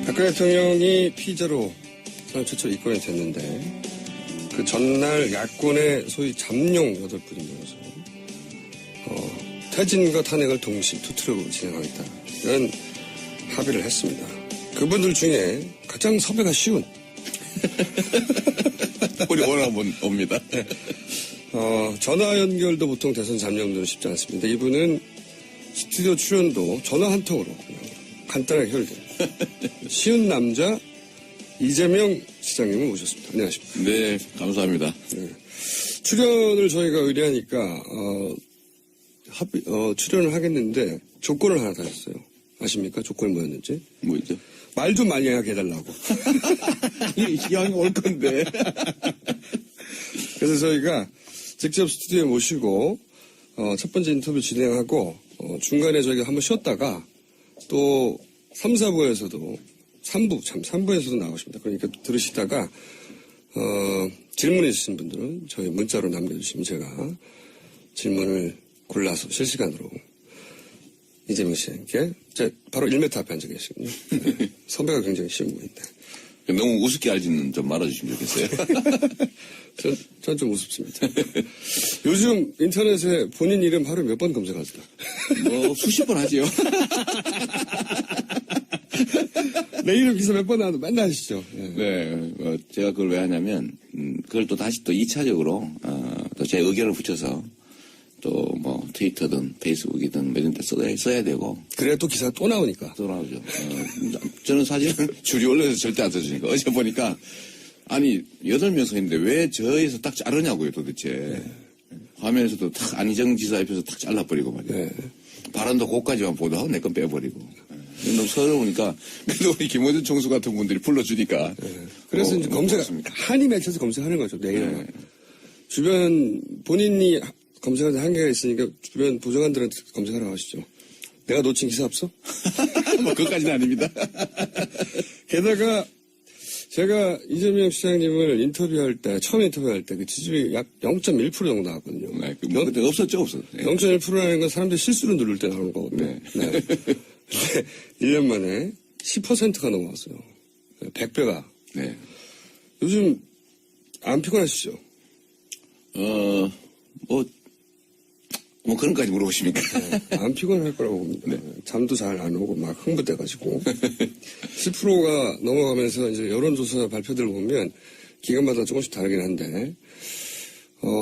박근혜 대통령이 피의자로 사상 최초로 입건이 됐는데 그 전날 야권의 소위 잠룡 8분이 모여서 퇴진과 탄핵을 동시 투트랙으로 진행하겠다 이런 합의를 했습니다. 그분들 중에 가장 섭외가 쉬운 우리 오늘 한번 옵니다. 네. 전화 연결도 보통 대선 잠룡들은 쉽지 않습니다. 이분은 스튜디오 출연도 전화 한 통으로 그냥 간단하게 해결돼요. 쉬운 남자 이재명 시장님을 모셨습니다. 안녕하십니까. 네, 감사합니다. 네. 출연을 저희가 의뢰하니까 출연을 하겠는데 조건을 하나 다셨어요. 아십니까? 조건이 뭐였는지? 뭐였죠? 말 좀 많이 하게 해달라고. 시간이 올 건데. 그래서 저희가 직접 스튜디오에 모시고 첫 번째 인터뷰 진행하고 중간에 저희가 한번 쉬었다가 또 3, 4부에서도 3부에서도 나오십니다. 그러니까 들으시다가 질문 있으신 분들은 저희 문자로 남겨주시면 제가 질문을 골라서 실시간으로 이재명 씨에게 바로 1m 앞에 앉아 계시거든요. 네. 선배가 굉장히 쉬운 분인데. 너무 우습게 알지는 좀 말아주시면 좋겠어요. 전 좀 우습습니다. 요즘 인터넷에 본인 이름 하루에 몇 번 검색하세요? 수십 번 하지요. 내 이름 기사 몇 번 나와도 맨날 하시죠. 네, 제가 그걸 왜 하냐면 그걸 또 다시 또 2차적으로 또 제 의견을 붙여서 또 뭐 트위터든 페이스북이든 이런 데 써야 되고. 그래야 또 기사가 또 나오니까. 또 나오죠. 저는 사실은 줄이 올려서 절대 안 써주니까. 어제 보니까 아니 8명 서 있는데 왜 저에서 딱 자르냐고요 도대체. 네. 화면에서도 탁 안희정 지사 옆에서 탁 잘라버리고 말이에요. 네. 발언도 그것까지만 보도하고 내 건 빼버리고. 너무 서러우니까 그래도 우리 김어준 총수 같은 분들이 불러주니까. 네. 그래서 이제 한이 맺혀서 검색하는 거죠. 내일은. 네. 주변 본인이 검색하는 한계가 있으니까 주변 보좌관들한테 검색하라고 하시죠. 내가 놓친 기사 없어? 뭐 그것까지는 아닙니다. 게다가 제가 이재명 시장님을 처음 인터뷰할 때 그 지지율이 약 0.1% 정도 나왔거든요. 네, 그때 없었죠. 네. 0.1%라는 건 사람들이 실수로 누를 때 나오는 거거든요. 네. 네. 1년 만에 10%가 넘어왔어요. 100배가. 네. 요즘 안 피곤하시죠? 뭐 그런까지 물어보십니까? 네, 안 피곤할 거라고 봅니다. 네. 잠도 잘 안 오고 막 흥분돼가지고 10%가 넘어가면서 이제 여론조사 발표들 보면 기간마다 조금씩 다르긴 한데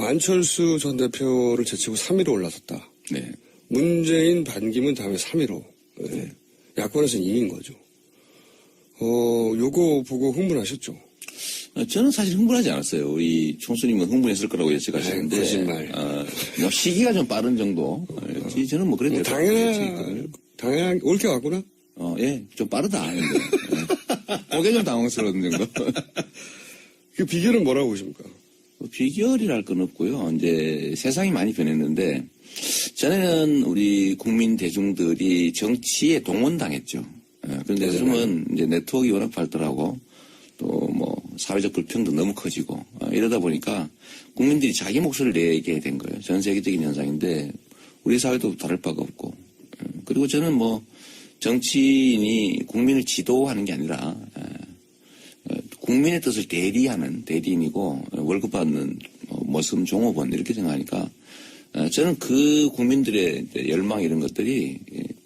안철수 전 대표를 제치고 3위로 올라섰다. 네. 문재인 반기문 다음에 3위로. 네. 야권에서는 2위인 거죠. 요거 보고 흥분하셨죠? 저는 사실 흥분하지 않았어요. 우리 총수님은 흥분했을 거라고 예측하시는데. 거짓말. 시기가 좀 빠른 정도. 저는 뭐 그랬대요. 당연한, 옳게 왔구나? 예, 좀 빠르다. 그게 좀 당황스러운 정도. 그 비결은 뭐라고 보십니까? 비결이랄 건 없고요. 이제 세상이 많이 변했는데, 전에는 우리 국민 대중들이 정치에 동원당했죠. 그런데 요즘은 이제 네트워크가 워낙 발달하고, 또 뭐 사회적 불평도 너무 커지고 이러다 보니까 국민들이 자기 목소리를 내게 된 거예요. 전 세계적인 현상인데 우리 사회도 다를 바가 없고. 그리고 저는 뭐 정치인이 국민을 지도하는 게 아니라 국민의 뜻을 대리하는 대리인이고 월급 받는 머슴 종업원 이렇게 생각하니까 저는 그 국민들의 열망 이런 것들이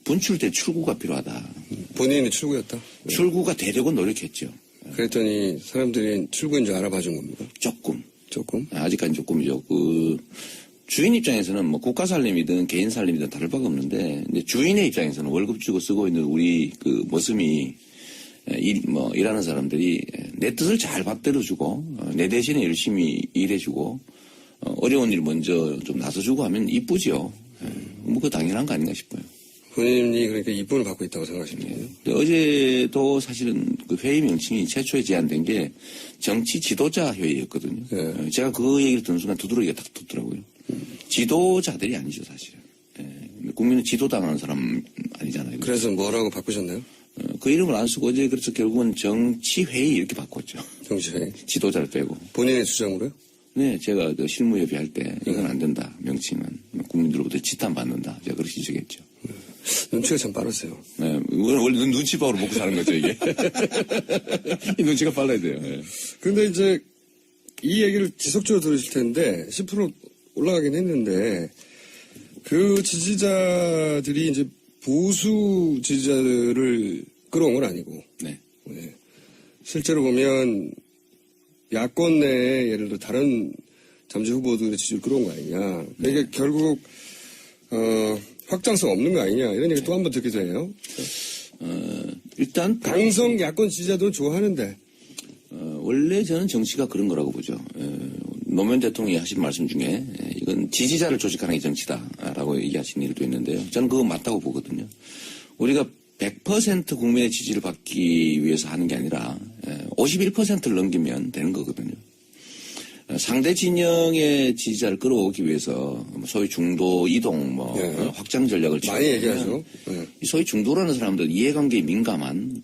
분출될 출구가 필요하다. 본인이 출구였다? 출구가 되려고 노력했죠. 그랬더니 사람들이 출구인 줄 알아봐 준 겁니까? 조금? 아직까지 조금이죠. 주인 입장에서는 뭐 국가 살림이든 개인 살림이든 다를 바가 없는데, 근데 주인의 입장에서는 월급 주고 쓰고 있는 우리 그 모습이 일하는 사람들이 내 뜻을 잘 받들어주고, 내 대신에 열심히 일해주고, 어려운 일 먼저 좀 나서주고 하면 이쁘죠. 뭐 그거 당연한 거 아닌가 싶어요. 본인이 그러니까 이쁨을 받고 있다고 생각하시는 거예요? 어제도 사실은 그 회의 명칭이 최초에 제안된 게 정치 지도자 회의였거든요. 네. 제가 그 얘기를 듣는 순간 두드러기가 딱 돋더라고요. 지도자들이 아니죠, 사실은. 국민은 지도당하는 사람 아니잖아요. 그래서 뭐라고 바꾸셨나요? 그 이름을 안 쓰고 어제 그래서 결국은 정치회의 이렇게 바꿨죠. 정치회의? 지도자를 빼고. 본인의 주장으로요? 네, 제가 그 실무협의 할 때 이건 안 된다. 명칭은 국민들로부터 지탄받는다. 제가 그렇게 지적했죠. 눈치가 참 빠르세요. 네, 원래 눈치밥으로 먹고 사는 거죠, 이게. 이 눈치가 빨라야 돼요. 네. 근데 이제 이 얘기를 지속적으로 들으실 텐데 10% 올라가긴 했는데 그 지지자들이 이제 보수 지지자들을 끌어온 건 아니고 네. 네. 실제로 보면 야권 내에 예를 들어 다른 잠재 후보들의 지지를 끌어온 거 아니냐. 그러니까 결국 확장성 없는 거 아니냐 이런 얘기 또 한 번 듣기도 해요. 일단 강성 야권 지지자들은 좋아하는데 원래 저는 정치가 그런 거라고 보죠. 노무현 대통령이 하신 말씀 중에 이건 지지자를 조직하는 게 정치다라고 얘기하신 일도 있는데요. 저는 그거 맞다고 보거든요. 우리가 100% 국민의 지지를 받기 위해서 하는 게 아니라 51%를 넘기면 되는 거거든요. 상대 진영의 지지자를 끌어오기 위해서 소위 중도 이동 확장 전략을 많이 얘기하죠. 이 소위 중도라는 사람들 이해관계에 민감한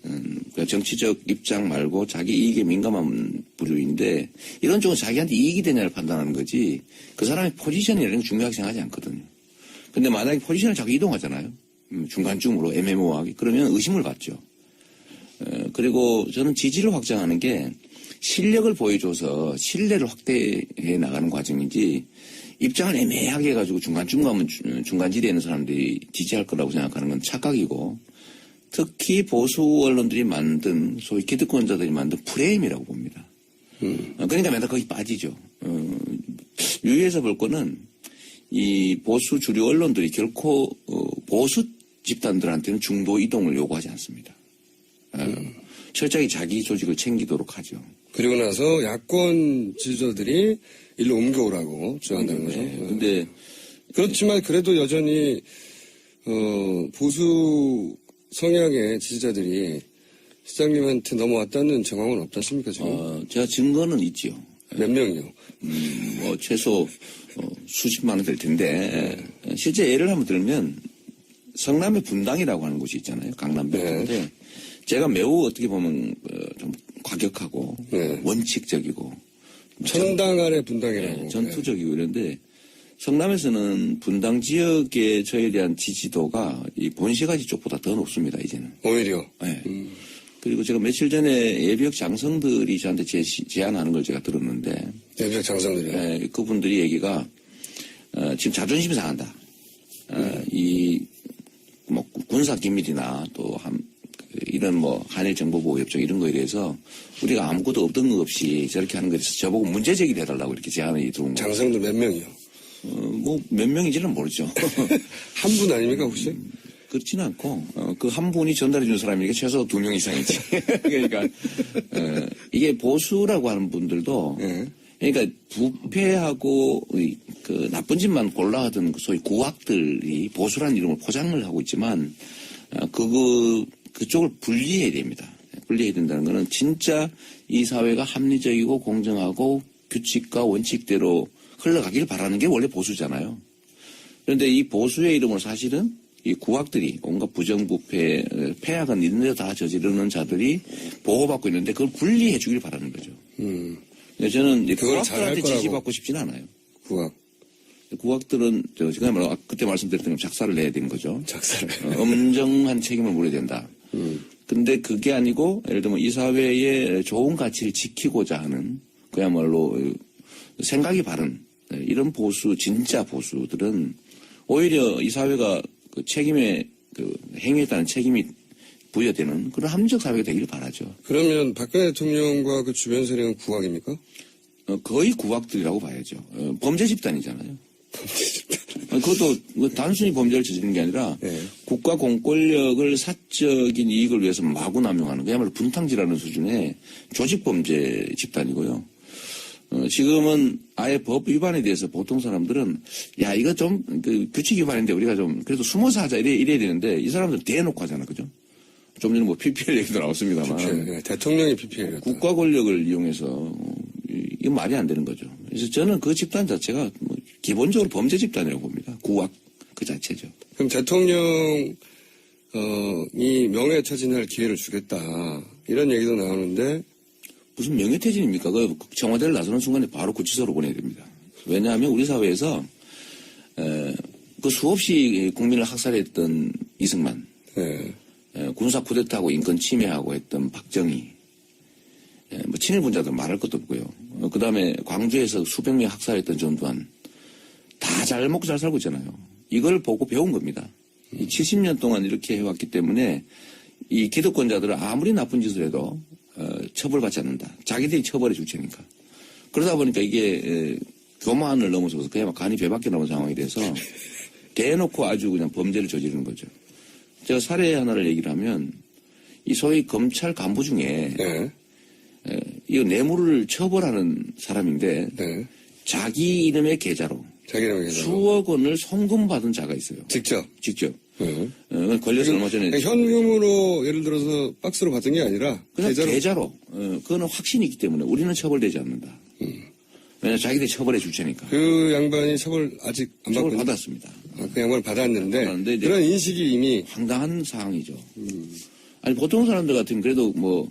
정치적 입장 말고 자기 이익에 민감한 부류인데 이런 쪽은 자기한테 이익이 되냐를 판단하는 거지 그 사람의 포지션이라는 게 중요하게 생각하지 않거든요. 근데 만약에 포지션을 자꾸 이동하잖아요. 중간중으로 애매모호하게 그러면 의심을 받죠. 그리고 저는 지지를 확장하는 게 실력을 보여줘서 신뢰를 확대해 나가는 과정이지 입장을 애매하게 해가지고 중간지대에 있는 사람들이 지지할 거라고 생각하는 건 착각이고 특히 보수 언론들이 만든 소위 기득권자들이 만든 프레임이라고 봅니다. 그러니까 맨날 거기 빠지죠. 유의해서 볼 거는 이 보수 주류 언론들이 결코 보수 집단들한테는 중도 이동을 요구하지 않습니다. 철저히 자기 조직을 챙기도록 하죠. 그리고 나서 야권 지지자들이 일로 옮겨오라고 주장한다는 거죠. 근데 그렇지만 그래도 여전히 보수 성향의 지지자들이 시장님한테 넘어왔다는 정황은 없지 않습니까 지금? 제가 증거는 있지요. 몇 명이요? 최소 수십만 원 될 텐데 실제 예를 한번 들면 성남의 분당이라고 하는 곳이 있잖아요. 강남병인데 제가 매우 어떻게 보면 좀 과격하고 원칙적이고 천당 아래 분당이라고 전투적이고 이런데 성남에서는 분당 지역의 저에 대한 지지도가 이 본시가지 쪽보다 더 높습니다. 이제는. 오히려. 네. 그리고 제가 며칠 전에 예비역 장성들이 저한테 제안하는 걸 제가 들었는데 예비역 장성들이요? 네, 그분들이 얘기가 지금 자존심이 상한다. 뭐 군사 기밀이나 또 이런 뭐 한일 정보보호협정 이런 거에 대해서 우리가 아무것도 없던 것 없이 저렇게 하는 것에서 저보고 문제 제기를 해달라고 이렇게 제안이 들어온 거예요. 장성들 몇 명이요? 뭐 몇 명인지는 모르죠. 한 분 아닙니까 혹시? 그렇지는 않고 그 한 분이 전달해 준 사람이니까 최소 2명 이상이지. 그러니까 이게 보수라고 하는 분들도 그러니까 부패하고 그 나쁜 짓만 골라하던 소위 구악들이 보수라는 이름을 포장을 하고 있지만 그쪽을 분리해야 됩니다. 분리해야 된다는 것은 진짜 이 사회가 합리적이고 공정하고 규칙과 원칙대로 흘러가길 바라는 게 원래 보수잖아요. 그런데 이 보수의 이름으로 사실은 이 구악들이 온갖 부정부패, 폐악은 이런 데 다 저지르는 자들이 보호받고 있는데 그걸 분리해 주길 바라는 거죠. 저는 구악들한테 지지받고 싶지는 않아요. 구악들은 제가 그때 말씀드렸던 것 작사를 내야 되는 거죠. 작사를. 엄정한 책임을 물어야 된다. 근데 그게 아니고 예를 들면 이 사회의 좋은 가치를 지키고자 하는 그야말로 생각이 바른 이런 보수, 진짜 보수들은 오히려 이 사회가 그 책임에 행위에 따른 책임이 부여되는 그런 합리적 사회가 되기를 바라죠. 그러면 박근혜 대통령과 그 주변 세력은 구악입니까? 거의 구악들이라고 봐야죠. 범죄 집단이잖아요. 그것도 단순히 범죄를 저지르는 게 아니라 국가 공권력을 사적인 이익을 위해서 마구 남용하는 그야말로 분탕질하는 수준의 조직범죄 집단이고요. 지금은 아예 법 위반에 대해서 보통 사람들은 야 이거 좀 규칙 위반인데 우리가 좀 그래도 숨어서 하자 이래야 되는데 이 사람들은 대놓고 하잖아. 그죠? 좀 전에 뭐 PPL 얘기도 나왔습니다만 PPL, 대통령이 PPL 국가 권력을 이용해서 이거 말이 안 되는 거죠. 그래서 저는 그 집단 자체가 뭐 기본적으로 범죄 집단이라고 봅니다. 구악 그 자체죠. 그럼 대통령이 명예퇴진할 기회를 주겠다 이런 얘기도 나오는데 무슨 명예퇴진입니까? 그 청와대를 나서는 순간에 바로 구치소로 보내야 됩니다. 왜냐하면 우리 사회에서 그 수없이 국민을 학살했던 이승만, 네. 군사 쿠데타하고 인권 침해하고 했던 박정희, 뭐 친일분자들 말할 것도 없고요. 그 다음에 광주에서 수백 명 학살했던 전두환, 다 잘 먹고 잘 살고 있잖아요. 이걸 보고 배운 겁니다. 이 70년 동안 이렇게 해왔기 때문에 이 기득권자들은 아무리 나쁜 짓을 해도 처벌받지 않는다. 자기들이 처벌해 줄 테니까. 그러다 보니까 이게 교만을 넘어서서 그야말로 간이 배밖에 넘은 상황이 돼서 대놓고 아주 그냥 범죄를 저지르는 거죠. 제가 사례 하나를 얘기를 하면 이 소위 검찰 간부 중에 네. 이 뇌물을 처벌하는 사람인데 네. 자기 이름의 계좌로 자기 이름의 계좌로. 수억 원을 송금받은 자가 있어요. 직접. 네. 걸려서 얼마 전에 현금으로 예를 들어서 박스로 받은 게 아니라 그냥 계좌로. 그거는 확신이 있기 때문에 우리는 처벌되지 않는다. 왜냐하면 자기들이 처벌해 줄 테니까. 그 양반이 처벌 아직 안 처벌 받고 받았습니다. 그 양반을 받았는데 이제 그런 인식이 이미 황당한 상황이죠. 아니 보통 사람들 같으면 그래도 뭐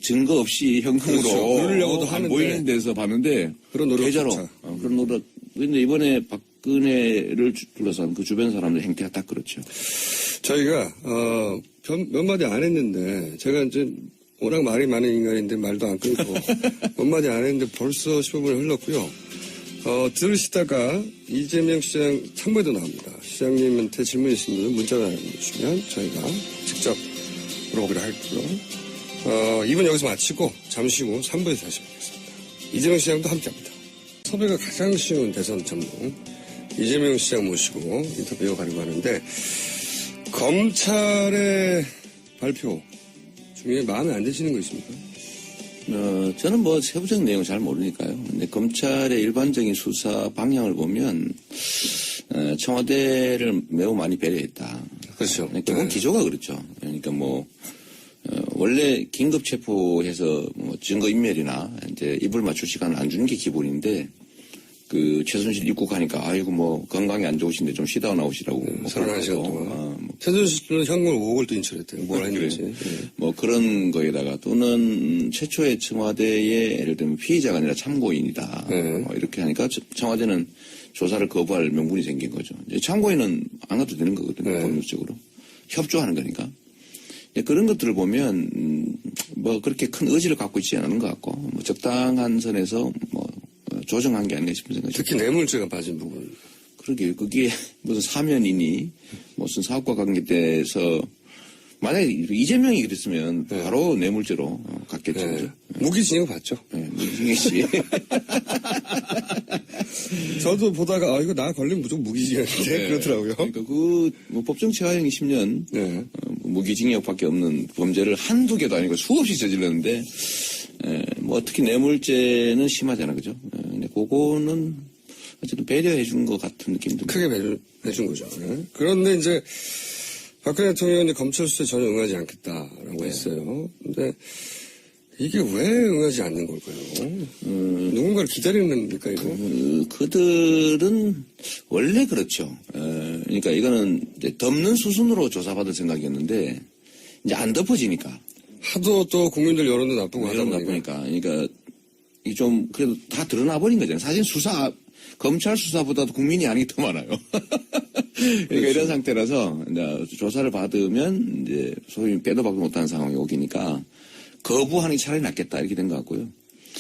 증거 없이 현금으로 그렇죠. 누르려고도 안 하는데 보이는 데서 봤는데 그런 노력 계좌로 조차. 그런 노력. 근데 이번에 박근혜를 둘러싼 그 주변 사람들 행태가 딱 그렇죠. 저희가 몇 마디 안 했는데 제가 이제 워낙 말이 많은 인간인데 말도 안 끊고 몇 마디 안 했는데 벌써 15분이 흘렀고요. 들으시다가 이재명 시장 참모에도 나옵니다. 시장님한테 질문 있으신 분은 문자를 주시면 저희가 직접 물어보기로 할고요. 2분 여기서 마치고 잠시 후 3부에서 다시 뵙겠습니다. 이재명 시장도 함께합니다. 섭외가 가장 쉬운 대선 전문 이재명 시장 모시고 인터뷰 이어가려고 하는데 검찰의 발표 중에 마음에 안 드시는 거 있습니까? 저는 뭐 세부적인 내용을 잘 모르니까요. 근데 검찰의 일반적인 수사 방향을 보면 청와대를 매우 많이 배려했다. 그렇죠. 기본 기조가 그렇죠. 그러니까 뭐 원래 긴급 체포해서 뭐 증거 인멸이나 이제 이불 맞출 시간을 안 주는 게 기본인데 그 최순실 입국하니까 아이고 뭐 건강이 안 좋으신데 좀 쉬다 나오시라고 뭐 31시간 동안 최순실은 현금 5억을 또 인출했대요. 뭘 했는지. 네. 뭐 그런 거에다가 또는 최초의 청와대의 예를 들면 피의자가 아니라 참고인이다. 네. 뭐 이렇게 하니까 청와대는 조사를 거부할 명분이 생긴 거죠. 이제 참고인은 안 가도 되는 거거든요. 네. 법률적으로 협조하는 거니까. 그런 것들을 보면 뭐 그렇게 큰 의지를 갖고 있지 않은 것 같고 뭐 적당한 선에서 뭐 조정한 게 아닌가 싶은 생각이 특히 뇌물죄가 빠진 부분. 그러게 그게 무슨 사면이니 무슨 사업과 관계돼서 만약에 이재명이 그랬으면 네. 바로 뇌물죄로 갔겠죠. 네. 그죠? 무기징역 받죠. 네, 무기징역 씨. 저도 보다가 이거 나 걸리면 무조건 무기징역인데 네. 그러더라고요. 그러니까 뭐 법정 체화형이 10년 네. 무기징역밖에 없는 범죄를 한두 개도 아니고 수없이 저질렀는데 뭐 특히 뇌물죄는 심하잖아요, 그죠? 근데 그거는 어쨌든 배려해 준 것 같은 느낌도 크게 배려해 준 거죠. 네. 그런데 이제 박근혜 대통령이 검찰 수사에 전혀 응하지 않겠다라고 했어요. 근데 이게 왜 응하지 않는 걸까요? 누군가를 기다리는 겁니까, 이거? 그들은 원래 그렇죠. 그러니까 이거는 이제 덮는 수순으로 조사받을 생각이었는데 이제 안 덮어지니까. 하도 또 국민들 여론도 나쁘고 하다 여론 보니까. 나쁘니까. 그러니까 이 좀 그래도 다 드러나 버린 거잖아요. 사실 검찰 수사보다도 국민이 아는 게 더 많아요. 그러니까 그렇죠. 이런 상태라서 이제 조사를 받으면 이제 소위 빼도 박도 못하는 상황이 오기니까 거부하는 게 차라리 낫겠다 이렇게 된 것 같고요.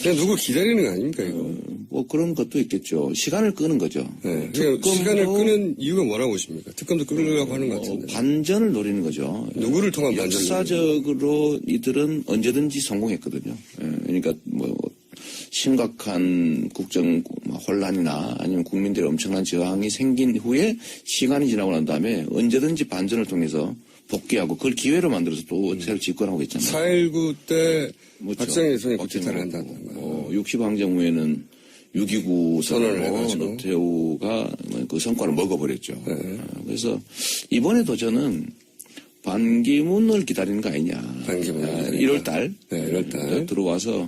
그냥 누구 기다리는 거 아닙니까, 이거? 뭐 그런 것도 있겠죠. 시간을 끄는 거죠. 네. 그러니까 시간을 끄는 이유가 뭐라고 보십니까? 특검도 끌려고 하는 것 같은데. 반전을 노리는 거죠. 누구를 통한 반전을 역사적으로 이들은 언제든지 성공했거든요. 그러니까 뭐 심각한 국정 혼란이나 아니면 국민들의 엄청난 저항이 생긴 후에 시간이 지나고 난 다음에 언제든지 반전을 통해서 복귀하고 그걸 기회로 만들어서 또 새로 집권하고 있잖아요. 4.19 때 그렇죠. 박정희 대통령이 국제타를 한다는 거. 60항쟁 후에는 6.29 선언을 선언으로 해가지고. 노태우가 그 성과를 먹어버렸죠. 그래서 이번에도 저는 반기문을 기다리는 거 아니냐. 반기문. 1월달. 네, 1월달. 들어와서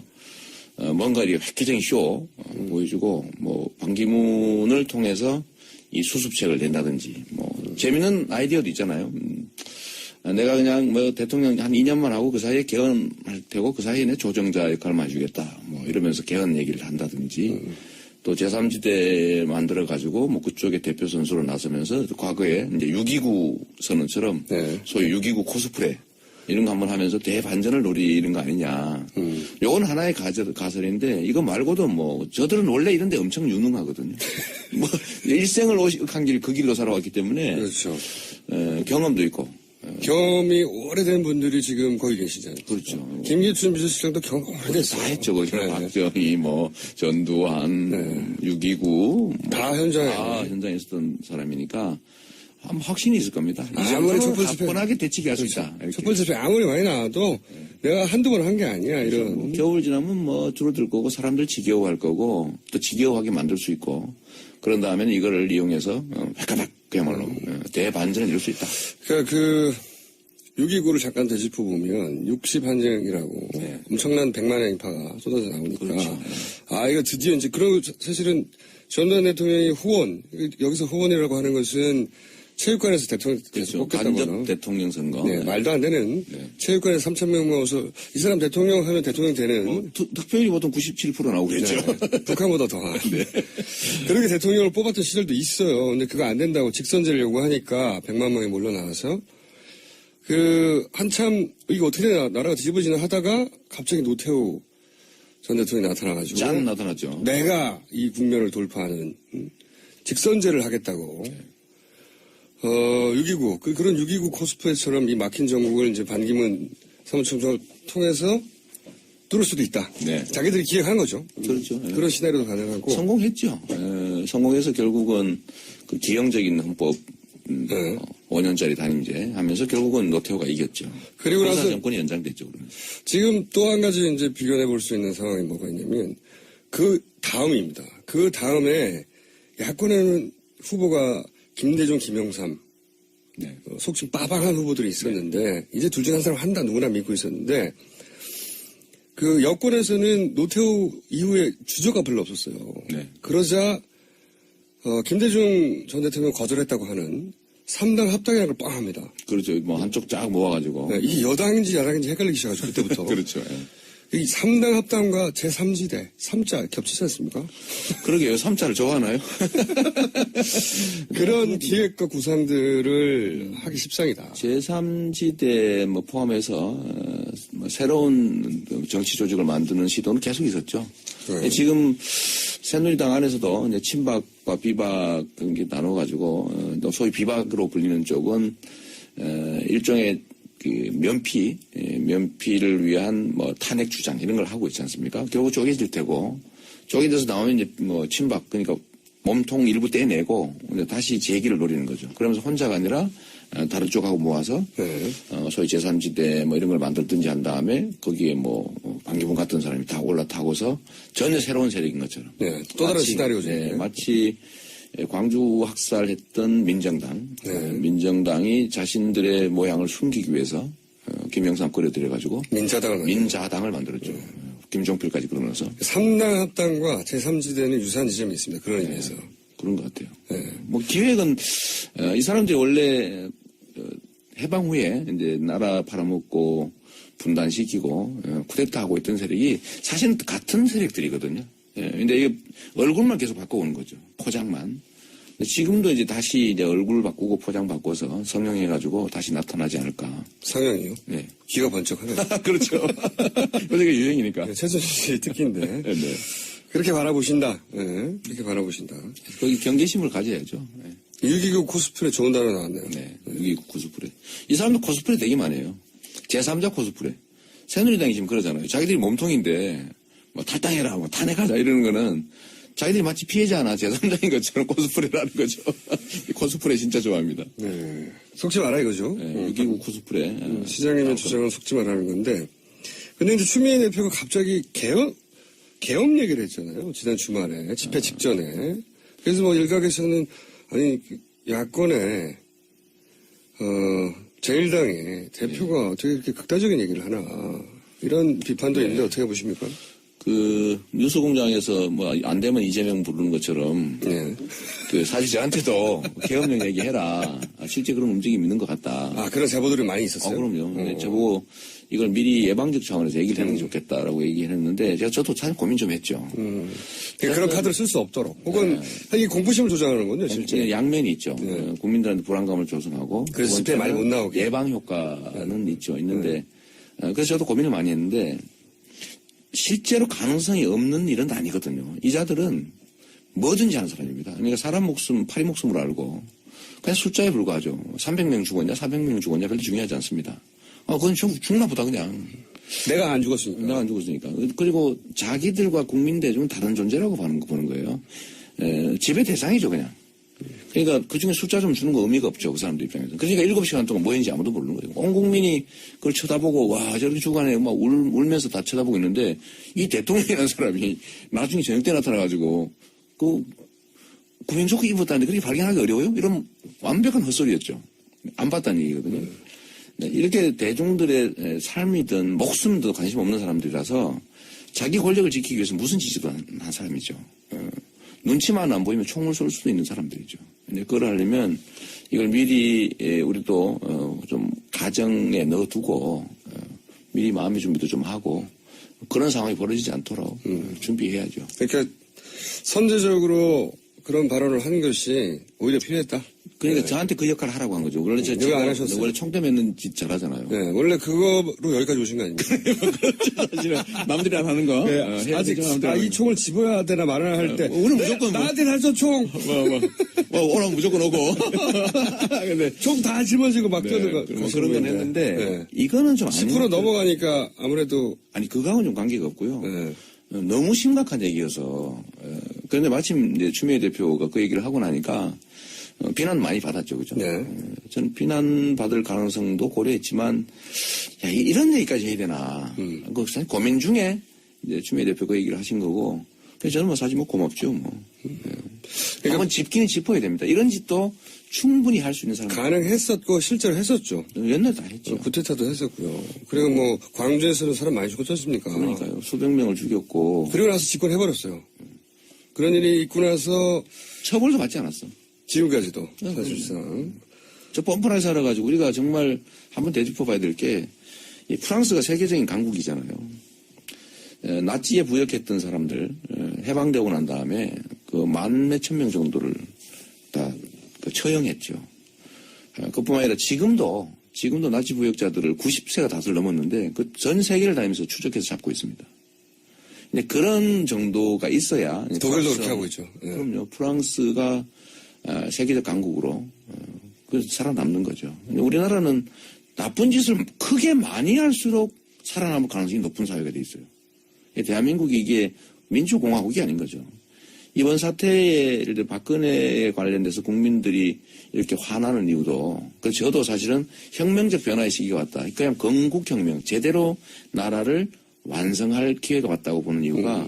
뭔가 이렇게 획기적인 쇼 보여주고 뭐 반기문을 통해서 이 수습책을 낸다든지 뭐 재밌는 아이디어도 있잖아요. 내가 그냥 뭐 대통령 한 2년만 하고 그 사이에 개헌할 테고 그 사이에 내 조정자 역할만 해주겠다 뭐 이러면서 개헌 얘기를 한다든지 또 제3지대 만들어가지고 뭐 그쪽에 대표 선수로 나서면서 과거에 이제 6.29 선언처럼 네. 소위 6.29 코스프레 이런 거 한번 하면서 대반전을 노리는 거 아니냐. 요건 하나의 가설인데 이거 말고도 뭐 저들은 원래 이런 데 엄청 유능하거든요. 뭐 일생을 한 길 그 길로 살아왔기 때문에 그렇죠. 경험도 있고. 경험이 오래된 분들이 지금 거기 계시잖아요. 그렇죠. 김기춘 비서실장도 경험 오래됐어요. 다 했죠. 거기 네. 박정희, 뭐 전두환, 6.29 다 현장에. 다 현장에 있었던 사람이니까 아마 확신이 있을 겁니다. 이 아무리 정도는 첫 번째 가뿐하게 대치기 할 수 있다. 이렇게. 첫 번째 배 아무리 많이 나와도 내가 한두 번 한 게 아니야. 이런. 겨울 지나면 뭐 줄어들 거고 사람들 지겨워할 거고 또 지겨워하게 만들 수 있고 그런 다음에는 이거를 이용해서 백가닥 그야말로 대반전을 이룰 수 있다. 그러니까 그 6.29를 잠깐 되짚어 보면 60한정이라고 엄청난 100만의 인파가 쏟아져 나오니까 그렇죠. 아 이거 드디어 이제 그런 사실은 전두환 대통령이 후원 여기서 후원이라고 하는 것은 체육관에서 대통령 그렇죠. 뽑겠다거나 간접 대통령 선거. 네, 말도 안 되는 체육관에서 3,000명 모아서 이 사람 대통령 하면 대통령 되는 득표율이 보통 97% 나오겠죠. 네, 북한보다 더한 그렇게 대통령을 뽑았던 시절도 있어요. 근데 그거 안 된다고 직선제를 요구하니까 100만 명이 몰려 나와서 한참 이게 어떻게 나라가 뒤집어지나 하다가 갑자기 노태우 전 대통령이 나타나가지고 짠 나타났죠. 내가 이 국면을 돌파하는 직선제를 하겠다고 6.29 그런 6.29 코스프레처럼 이 막힌 전국을 이제 반기문 사무총장을 통해서 뚫을 수도 있다. 네. 자기들이 기획한 거죠. 그렇죠. 네. 그런 시나리오도 가능하고 성공했죠. 성공해서 결국은 그 기형적인 헌법 5년짜리 단임제 하면서 결국은 노태우가 이겼죠. 그리고 나서 정권이 연장됐죠. 그러면. 지금 또 한 가지 이제 비교해 볼 수 있는 상황이 뭐가 있냐면 그 다음입니다. 그 다음에 야권에는 후보가 김대중, 김영삼 네. 속칭 빠방한 후보들이 있었는데 이제 둘 중에 한 사람 한다 누구나 믿고 있었는데 그 여권에서는 노태우 이후에 주저가 별로 없었어요. 네. 그러자 김대중 전 대통령 거절했다고 하는 3당 합당이라는 걸 뻥합니다. 그렇죠. 뭐 한쪽 쫙 모아가지고. 네, 이게 여당인지 야당인지 헷갈리기 시작하죠. 그때부터. 그렇죠. 이 3당 합당과 제3지대 3자 겹치지 않습니까? 그러게요. 3자를 좋아하나요? 그런 기획과 구상들을 하기 십상이다. 제3지대 뭐 포함해서 뭐 새로운 정치 조직을 만드는 시도는 계속 있었죠. 네. 지금 새누리당 안에서도 이제 친박과 비박 그런 게 나눠가지고 또 소위 비박으로 불리는 쪽은 일종의 그 면피를 위한 뭐 탄핵 주장 이런 걸 하고 있지 않습니까? 결국 쪼개질 테고 쪼개져서 나오면 이제 뭐 친박 그러니까 몸통 일부 떼내고 이제 다시 재기를 노리는 거죠. 그러면서 혼자가 아니라 다른 쪽하고 모아서 소위 제3지대 뭐 이런 걸 만들든지 한 다음에 거기에 뭐 반기문 같은 사람이 다 올라타고서 전혀 새로운 세력인 것처럼. 네, 또 다른 시나리오죠. 네, 마치 광주 학살했던 민정당, 민정당이 자신들의 모양을 숨기기 위해서 김영삼 끌어들여가지고 민자당을 만들었죠. 김종필까지 그러면서 3당 합당과 제3지대는 유사한 지점이 있습니다. 그런 의미에서. 그런 것 같아요. 뭐 기획은 이 사람들이 원래 해방 후에 이제 나라 팔아먹고 분단시키고 쿠데타하고 있던 세력이 사실은 같은 세력들이거든요. 근데 이게 얼굴만 계속 바꿔오는 거죠. 포장만. 지금도 이제 다시 이제 얼굴 바꾸고 포장 바꿔서 성형해가지고 다시 나타나지 않을까. 성형이요? 네. 귀가 번쩍하네요. 그렇죠. 그게 유행이니까. 네, 최순실 씨 특기인데. 네. 그렇게 바라보신다. 네, 그렇게 바라보신다. 거기 경계심을 가져야죠. 네. 6.29 코스프레 좋은 단어 나왔네요. 네. 6.29 코스프레. 이 사람도 코스프레 되게 많이 해요. 제3자 코스프레. 새누리당이 지금 그러잖아요. 자기들이 몸통인데 뭐 탈당해라, 뭐 탄핵하자 이러는 거는 자기들이 마치 피해자나 제3자인 것처럼 코스프레를 하는 거죠. 코스프레 진짜 좋아합니다. 네. 속지 마라 이거죠. 네, 6.29 코스프레. 시장님의 주장은 속지 말라는 건데. 근데 이제 추미애 대표가 갑자기 계엄 얘기를 했잖아요. 지난 주말에. 집회 직전에. 그래서 뭐 일각에서는 아니, 야권의, 제1당의 대표가 어떻게 이렇게 극단적인 얘기를 하나. 이런 비판도 있는데 어떻게 보십니까? 그 뉴스공장에서 뭐 안 되면 이재명 부르는 것처럼 그 사실 저한테도 계엄령 얘기해라. 실제 그런 움직임이 있는 것 같다. 아 그런 제보들이 많이 있었어요. 그럼요. 저보고 이걸 미리 예방적 차원에서 얘기를 하는 게 좋겠다라고 얘기를 했는데 저도 참 고민 좀 했죠. 그런 카드를 쓸 수 없도록. 혹은 이게 공포심을 조장하는군요, 실제. 양면이 있죠. 국민들한테 불안감을 조성하고. 그래서 집회 많이 못 나오게. 예방 효과는 있는데. 그래서 저도 고민을 많이 했는데 실제로 가능성이 없는 일은 아니거든요. 이 자들은 뭐든지 하는 사람입니다. 그러니까 사람 목숨, 파리 목숨으로 알고 그냥 숫자에 불과하죠. 300명 죽었냐, 400명 죽었냐 별로 중요하지 않습니다. 그건 죽나 보다 그냥. 내가 안 죽었으니까. 내가 안 죽었으니까. 그리고 자기들과 국민 대중은 다른 존재라고 보는 거예요. 지배 대상이죠 그냥. 그러니까 그중에 숫자 좀 주는 거 의미가 없죠. 그 사람들 입장에서. 그러니까 7시간 동안 뭐 했는지 아무도 모르는 거예요. 온 국민이 그걸 쳐다보고 와 저렇게 죽어가네 막 울면서 다 쳐다보고 있는데 이 대통령이라는 사람이 나중에 저녁 때 나타나가지고 그 구명조끼 입었다는데 그렇게 발견하기 어려워요? 이런 완벽한 헛소리였죠. 안 봤다는 얘기거든요. 이렇게 대중들의 삶이든 목숨도 관심 없는 사람들이라서 자기 권력을 지키기 위해서 무슨 짓도 한 사람이죠. 눈치만 안 보이면 총을 쏠 수도 있는 사람들이죠. 근데 그걸 하려면 이걸 미리 우리도 좀 가정에 넣어두고 미리 마음의 준비도 좀 하고 그런 상황이 벌어지지 않도록 준비해야죠. 그러니까 선제적으로 그런 발언을 하는 것이 오히려 필요했다. 그러니까 저한테 그 역할을 하라고 한 거죠. 원래 왜 안 하셨어요? 원래 총대 맺는 짓 잘하잖아요. 네, 원래 그거로 여기까지 오신 거 아닙니까? 남들이 안 하는 거. 네, 아직 이 총을 집어야 되나 말아야 할 때. 우리는 무조건 나한테 하죠 총. 오라면 무조건 오고. 근데 총 다 집어지고 막 떠는 거. 그런 건 했는데 이거는 좀 10% 넘어가니까 아무래도 아니 그거하고는 좀 관계가 없고요. 네. 너무 심각한 얘기여서. 그런데 마침 이제 추미애 대표가 그 얘기를 하고 나니까 비난 많이 받았죠, 그죠? 네. 저는 비난 받을 가능성도 고려했지만, 야, 이런 얘기까지 해야 되나. 그 사실 고민 중에 이제 추미애 대표 그 얘기를 하신 거고, 그래서 저는 사실 고맙죠, 뭐. 그러니까 한번 짚기는 짚어야 됩니다. 이런 짓도 충분히 할 수 있는 사람. 가능했었고, 실제로 했었죠. 옛날에 다 했죠. 구테타도 했었고요. 그리고 뭐, 광주에서는 사람 많이 죽었지 않습니까? 그러니까요. 수백 명을 죽였고. 그리고 나서 집권해버렸어요. 그런 일이 있고 나서. 처벌도 받지 않았어. 지금까지도, 사실상. 저 뻔뻔하게 살아가지고 우리가 정말 한번 되짚어봐야 될 게, 이 프랑스가 세계적인 강국이잖아요. 나치에 부역했던 사람들, 해방되고 난 다음에 그 만 몇천 명 정도를 다 처형했죠. 그뿐만 아니라 지금도 나치 부역자들을 90세가 다들 넘었는데 그 전 세계를 다니면서 추적해서 잡고 있습니다. 근데 그런 정도가 있어야. 독일도 그렇게 하고 있죠. 네. 그럼요. 프랑스가 세계적 강국으로 그래서 살아남는 거죠. 근데 우리나라는 나쁜 짓을 크게 많이 할수록 살아남을 가능성이 높은 사회가 돼 있어요. 대한민국이 이게 민주공화국이 아닌 거죠. 이번 사태에 예를 들어 박근혜에 관련돼서 국민들이 이렇게 화나는 이유도 그래서 저도 사실은 혁명적 변화의 시기가 왔다. 그냥 건국혁명 제대로 나라를 완성할 기회가 왔다고 보는 이유가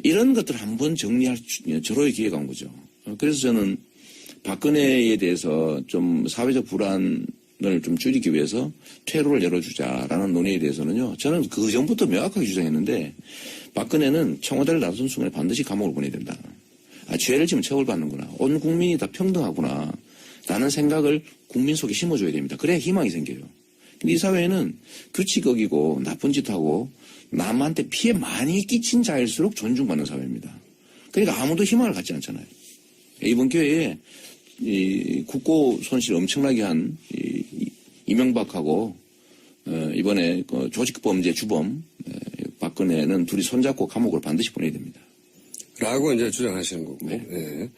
이런 것들을 한번 정리할 절호의 기회가 온 거죠. 그래서 저는 박근혜에 대해서 좀 사회적 불안을 좀 줄이기 위해서 퇴로를 열어주자라는 논의에 대해서는요. 저는 그 전부터 명확하게 주장했는데 박근혜는 청와대를 나선 순간에 반드시 감옥을 보내야 된다. 죄를 지면 처벌받는구나. 온 국민이 다 평등하구나. 라는 생각을 국민 속에 심어줘야 됩니다. 그래야 희망이 생겨요. 근데 이 사회는 규칙 어기고 나쁜 짓 하고 남한테 피해 많이 끼친 자일수록 존중받는 사회입니다. 그러니까 아무도 희망을 갖지 않잖아요. 이번 기회에 이 국고 손실 엄청나게 한 이명박하고 이번에 그 조직범죄 주범 박근혜는 둘이 손잡고 감옥을 반드시 보내야 됩니다. 라고 이제 주장하시는 거고. 네. 네.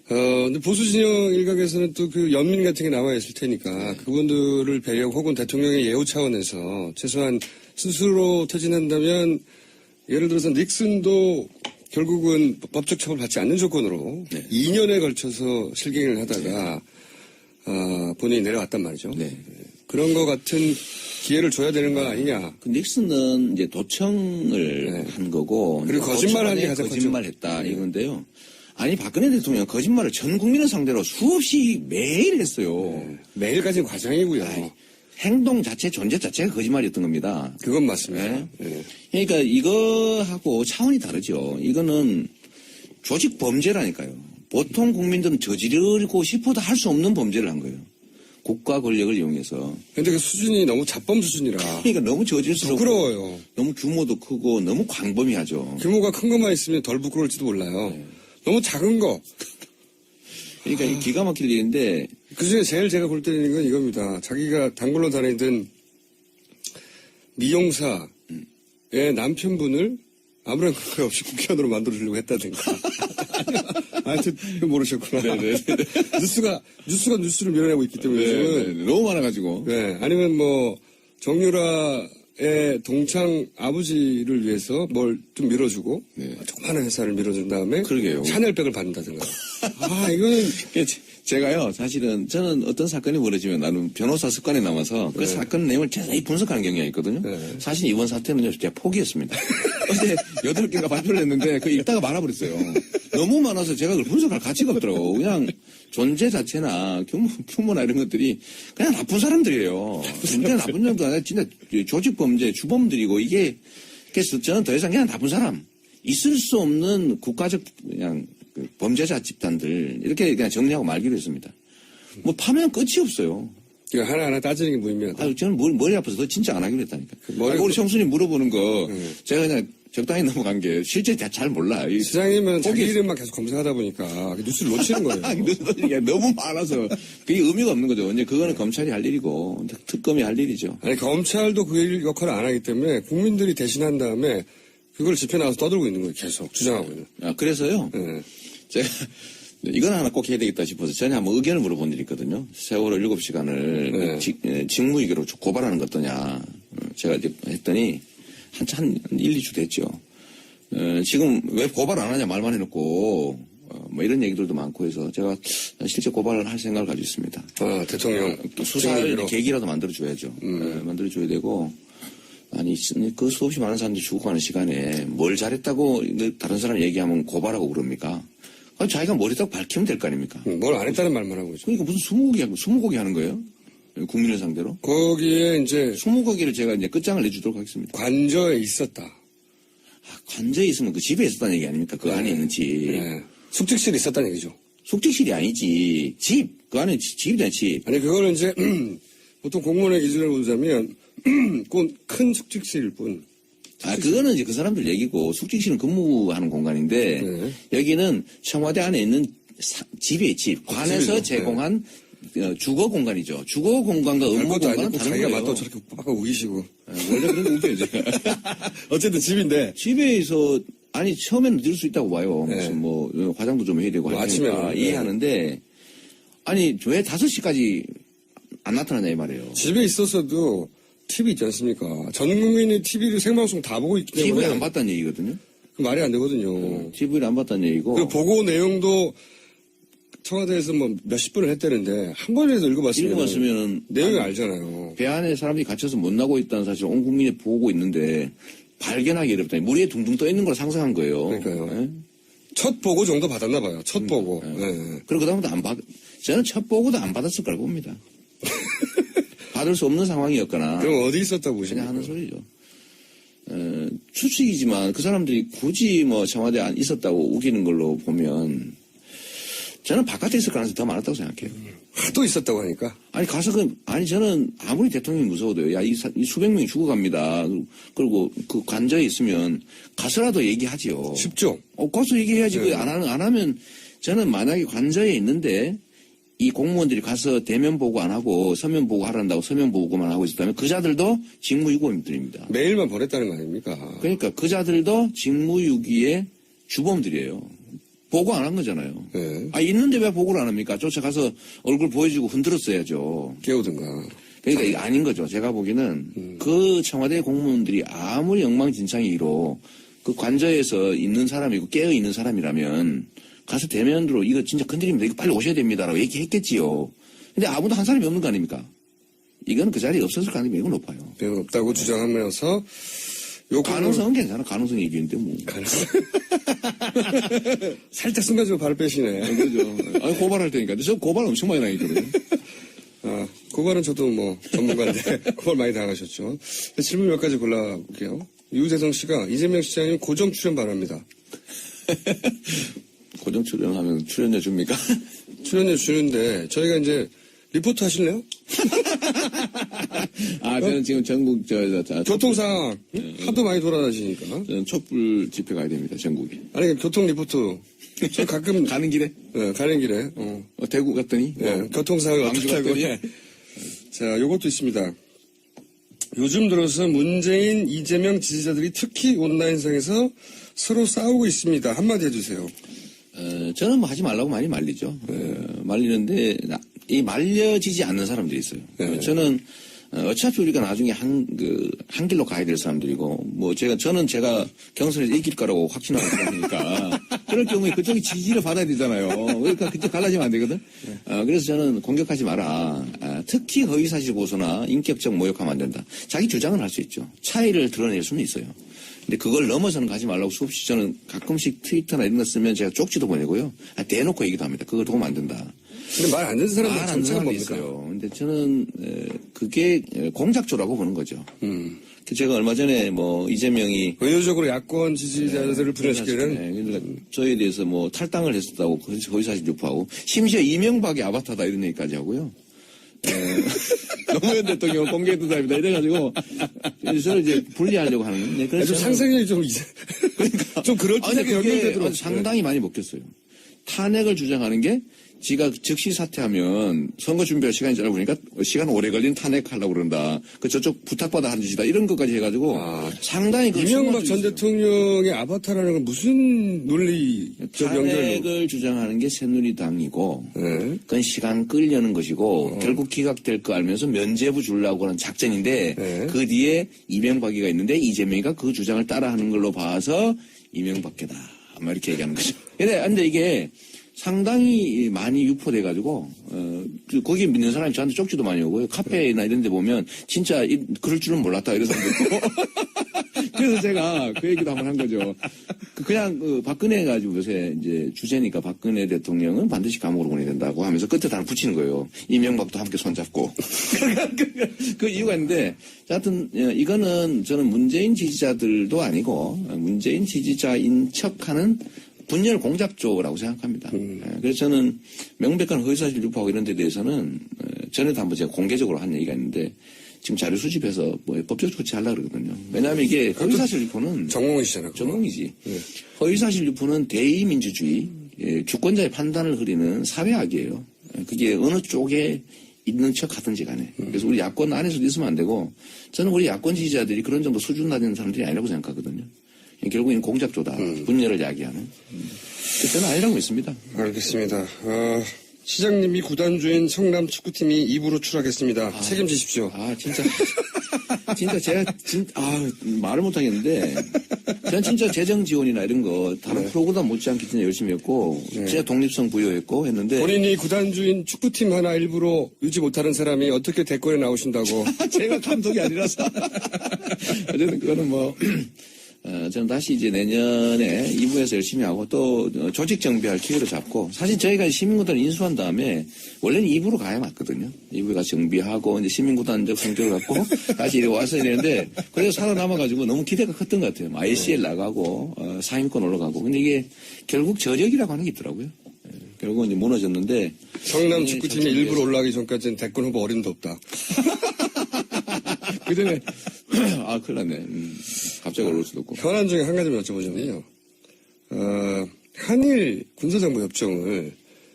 근데 보수 진영 일각에서는 또 그 연민 같은 게 남아 있을 테니까 그분들을 배려 혹은 대통령의 예우 차원에서 최소한 스스로 퇴진한다면 예를 들어서 닉슨도 결국은 법적 처벌 받지 않는 조건으로 2년에 걸쳐서 실갱이를 하다가 본인이 내려왔단 말이죠. 네. 그런 것 같은 기회를 줘야 되는 거 아니냐. 그 닉슨은 이제 도청을 한 거고. 그리고 거짓말한 게 가장 거짓말했다 이건데요. 아니 박근혜 대통령 거짓말을 전 국민을 상대로 수없이 매일 했어요. 매일까지는 과장이고요. 행동 자체, 존재 자체가 거짓말이었던 겁니다. 그건 맞습니다. 네? 네. 그러니까 이거하고 차원이 다르죠. 이거는 조직 범죄라니까요. 보통 국민들은 저지르고 싶어도 할 수 없는 범죄를 한 거예요. 국가 권력을 이용해서. 근데 그 수준이 너무 자범 수준이라. 그러니까 너무 저질스럽고. 부끄러워요. 너무 규모도 크고 너무 광범위하죠. 규모가 큰 것만 있으면 덜 부끄러울지도 몰라요. 네. 너무 작은 거. 그러니까 이 기가 막힐 일인데. 그 중에 제일 제가 볼 때는 건 이겁니다. 자기가 단골로 다니던 미용사의 남편분을 아무런 근거 없이 국회의원으로 만들어주려고 했다든가. 하여튼, 이거 모르셨구나. 뉴스가 뉴스를 밀어내고 있기 때문에 요즘은. 너무 많아가지고. 네. 아니면 뭐, 정유라의 동창 아버지를 위해서 뭘 좀 밀어주고, 조그마한 회사를 밀어준 다음에. 그러게요. 샤넬백을 받는다든가. 이거는. 제가요, 사실은 저는 어떤 사건이 벌어지면 나는 변호사 습관에 남아서 그 사건 내용을 자세히 분석하는 경향이 있거든요. 사실 이번 사태는요, 제가 포기했습니다. 어제 8개가 발표를 했는데 그 읽다가 말아버렸어요. 너무 많아서 제가 그걸 분석할 가치가 없더라고. 그냥 존재 자체나 규모나 이런 것들이 그냥 나쁜 사람들이에요. 진짜 나쁜 사람도 아니라 진짜 조직범죄, 주범들이고 이게 그래서 저는 더 이상 그냥 나쁜 사람, 있을 수 없는 국가적 그냥 그 범죄자 집단들 이렇게 그냥 정리하고 말기로 했습니다. 뭐 파면 끝이 없어요. 이거 하나하나 따지는 게 무의미하다. 저는 머리 아파서 더 진짜 안 하기로 했다니까. 머리 우리 청순이 물어보는 거 제가 그냥 적당히 넘어간 게 실제 잘 몰라. 시장님은 자기 이름만 계속 검색하다 보니까 뉴스를 놓치는 거예요. 뉴스가 너무 많아서 그게 의미가 없는 거죠. 이제 그거는 검찰이 할 일이고 특검이 할 일이죠. 아니 검찰도 그 역할을 안 하기 때문에 국민들이 대신한 다음에 그걸 집회 나와서 떠들고 있는 거예요. 계속 주장하고 있는. 그래서요. 제가 이건 하나 꼭 해야 되겠다 싶어서 전에 한번 의견을 물어본 일이 있거든요. 세월호 7시간을 직무유기로 고발하는 것 어떠냐. 제가 이제 했더니 한 1, 2주 됐죠. 지금 왜 고발 안 하냐 말만 해놓고 뭐 이런 얘기들도 많고 해서 제가 실제 고발을 할 생각을 가지고 있습니다. 대통령 수사를 계기라도 만들어줘야죠. 만들어줘야 되고 아니 그 수없이 많은 사람들이 죽어가는 시간에 뭘 잘했다고 다른 사람 얘기하면 고발하고 그럽니까? 아니, 자기가 뭘 했다고 밝히면 될 거 아닙니까? 뭘 안 했다는 말만 하고 있죠. 그러니까 무슨 스무고개 하는 거예요? 국민을 상대로? 거기에 이제 스무고개를 제가 이제 끝장을 내주도록 하겠습니다. 관저에 있었다. 관저에 있으면 그 집에 있었다는 얘기 아닙니까? 그 안에 있는 집. 숙직실에 있었다는 얘기죠. 숙직실이 아니지. 집. 그 안에 집이잖아, 집. 아니 그거는 이제 보통 공무원의 기준을 보자면 큰 숙직실일 뿐. 그거는 이제 그 사람들 얘기고 숙직실은 근무하는 공간인데 여기는 청와대 안에 있는 집이에요, 집. 관에서 제공한 주거 공간이죠. 주거 공간과 업무 공간은 다른 자기가 거예요. 맞다고 저렇게 빡빡 우기시고. 원래 그런 거 웃겨야죠. 어쨌든 집인데. 집에서 아니 처음에는 늦을 수 있다고 봐요. 무슨 뭐 화장도 좀 해야 되고 하니까 이해하는데 아니 왜 5시까지 안 나타나냐 이 말이에요. 집에 있었어도 TV 있지 않습니까? 전 국민이 TV를 생방송 다 보고 있기 때문에. TV를 안 봤다는 얘기거든요. 그 말이 안 되거든요. TV를 안 봤다는 얘기고. 그 보고 내용도 청와대에서 뭐 몇십 분을 했다는데 한 번이라도 읽어봤으면 내용이 알잖아요. 배 안에 사람들이 갇혀서 못 나고 있다는 사실 온 국민이 보고 있는데 발견하기 어렵다. 물 위에 둥둥 떠 있는 걸 상상한 거예요. 그러니까요. 네? 첫 보고 정도 받았나 봐요. 첫 보고. 네. 그리고 그다음부터 안 받. 저는 첫 보고도 안 받았을 거라고 봅니다. 받을 수 없는 상황이었거나. 그럼 어디 있었다고 보시면 그냥 하는 소리죠. 추측이지만 그 사람들이 굳이 뭐 청와대 안 있었다고 우기는 걸로 보면 저는 바깥에 있을 가능성이 더 많았다고 생각해요. 하도 있었다고 하니까. 아니 가서 저는 아무리 대통령이 무서워도요. 야, 이 수백 명이 죽어갑니다. 그리고 그 관저에 있으면 가서라도 얘기하지요. 쉽죠. 가서 얘기해야지. 안 하면 저는 만약에 관저에 있는데 이 공무원들이 가서 대면 보고 안 하고 서면 보고 하란다고 서면 보고만 하고 있었다면 그 자들도 직무유기범들입니다. 메일만 보냈다는 거 아닙니까? 그러니까 그 자들도 직무유기의 주범들이에요. 보고 안 한 거잖아요. 있는데 왜 보고를 안 합니까? 쫓아가서 얼굴 보여주고 흔들었어야죠. 깨우든가. 그러니까 이게 아닌 거죠. 제가 보기에는 그 청와대 공무원들이 아무리 엉망진창이로 그 관저에서 있는 사람이고 깨어 있는 사람이라면 가서 대면으로 이거 진짜 건드립니다. 이거 빨리 오셔야 됩니다라고 얘기했겠지요. 근데 아무도 한 사람이 없는 거 아닙니까? 이건 그 자리에 없었을 가능성이 매우 높아요. 매우 없다고 주장하면서 요 가능성은 괜찮아. 가능성 얘기인데 뭐. 살짝 순간적으로 발을 빼시네. 그죠. 아니 고발할 테니까. 저 고발 엄청 많이 당했거든요. 고발은 저도 뭐 전문가인데 고발 많이 당하셨죠. 질문 몇 가지 골라볼게요. 유재성 씨가 이재명 시장님 고정 출연 바랍니다. 고정 출연하면 출연료 줍니까? 출연료 주는데 저희가 이제 리포트 하실래요? 저는 지금 전국, 교통 상황 하도 많이 돌아다니시니까. 저는 촛불 집회 가야 됩니다, 전국에. 아니, 교통 리포트. 저 가끔. 가는 길에? 네, 가는 길에. 대구 갔더니? 네, 교통 상황을 광주 어떻게 갔더니? 하고. 자, 요것도 있습니다. 요즘 들어서 문재인, 이재명 지지자들이 특히 온라인상에서 서로 싸우고 있습니다. 한마디 해주세요. 저는 뭐 하지 말라고 많이 말리죠. 말리는데, 이 말려지지 않는 사람들이 있어요. 저는, 어차피 우리가 나중에 한 길로 가야 될 사람들이고, 저는 제가 경선에서 이길 거라고 확신하고 있으니까, 그럴 경우에 그쪽이 지지를 받아야 되잖아요. 그러니까 그쪽 갈라지면 안 되거든? 그래서 저는 공격하지 마라. 특히 허위사실 고소나 인격적 모욕하면 안 된다. 자기 주장은 할 수 있죠. 차이를 드러낼 수는 있어요. 근데 그걸 넘어서는 가지 말라고 수없이 저는 가끔씩 트위터나 이런 거 쓰면 제가 쪽지도 보내고요. 대놓고 얘기도 합니다. 그걸 도움 안 된다. 근데 말 안 듣는 사람들 안 정체가 사람이 뭡니까? 있어요. 근데 저는 그게 공작조라고 보는 거죠. 제가 얼마 전에 이재명이 의도적으로 야권 지지자들을 분열시키는. 네, 그러니까 저에 대해서 탈당을 했었다고 허위사실 유포하고 심지어 이명박이 아바타다 이런 얘기까지 하고요. 노무현 대통령 공개투사입니다. 이래가지고 저를 이제 분리하려고 하는. 네, 그래서 좀 상상력이 좀 그러니까 좀 그럴듯하게 연결되더라고요. 상당히 많이 먹혔어요. 탄핵을 주장하는 게 지가 즉시 사퇴하면 선거 준비할 시간이 짧아 보니까 시간 오래 걸린 탄핵하려고 그런다. 저쪽 부탁받아 하는 짓이다. 이런 것까지 해가지고 상당히 이명박 전 대통령의 아바타라는 건 무슨 논리적 연결로? 탄핵을 주장하는 게 새누리당이고 그건 시간 끌려는 것이고 결국 기각될 거 알면서 면죄부 주려고 하는 작전인데 그 뒤에 이명박이가 있는데 이재명이가 그 주장을 따라하는 걸로 봐서 이명박계다. 아마 이렇게 얘기하는 거죠. 근데 이게 상당히 많이 유포돼가지고, 거기 믿는 사람이 저한테 쪽지도 많이 오고요. 카페나 이런 데 보면, 진짜, 그럴 줄은 몰랐다, 이런 사람도 있고. 그래서 제가 그 얘기도 한번 한 거죠. 그냥, 박근혜 가지고 요새 이제 주제니까 박근혜 대통령은 반드시 감옥으로 보내야 된다고 하면서 끝에 다 붙이는 거예요. 이명박도 함께 손잡고. 그 이유가 있는데, 하여튼, 이거는 저는 문재인 지지자들도 아니고, 문재인 지지자인 척하는 분열 공작조라고 생각합니다. 그래서 저는 명백한 허위사실 유포하고 이런 데 대해서는 전에도 한번 제가 공개적으로 한 얘기가 있는데 지금 자료 수집해서 법적 조치하려고 그러거든요. 왜냐하면 이게 허위사실 유포는 전공이시잖아요. 전공이지. 허위사실 유포는 대의민주주의, 주권자의 판단을 흐리는 사회악이에요. 그게 어느 쪽에 있는 척 하든지 간에. 그래서 우리 야권 안에서도 있으면 안 되고 저는 우리 야권 지지자들이 그런 정도 수준 낮은 사람들이 아니라고 생각하거든요. 결국엔 공작조다. 분열을 야기하는. 저는 아니라고 믿습니다. 알겠습니다. 시장님이 구단주인 성남 축구팀이 2부로 추락했습니다. 책임지십시오. 진짜 제가, 말을 못하겠는데, 저는 진짜 재정 지원이나 이런 거, 다른 프로그램 못지않게 진짜 열심히 했고, 진짜 독립성 부여했고 했는데. 본인이 구단주인 축구팀 하나 일부러 유지 못하는 사람이 어떻게 대권에 나오신다고. 제가 감독이 아니라서. 어쨌든 그거는 저는 다시 이제 내년에 2부에서 열심히 하고 또 조직 정비할 기회를 잡고 사실 저희가 시민구단을 인수한 다음에 원래는 2부로 가야 맞거든요. 2부에 가서 정비하고 이제 시민구단적 성격을 갖고 다시 이렇게 와서 이랬는데 그래서 살아남아가지고 너무 기대가 컸던 것 같아요. ICL 나가고 상위권 올라가고 근데 이게 결국 저력이라고 하는 게 있더라고요. 결국은 이제 무너졌는데 성남 축구팀이 일부러 올라가기 전까지는 대권 후보 어림도 없다. 그 전에 큰일 났네. 갑자기 올라올 수도 없고. 현안 중에 한 가지만 여쭤보자면요. 한일 군사정보 협정을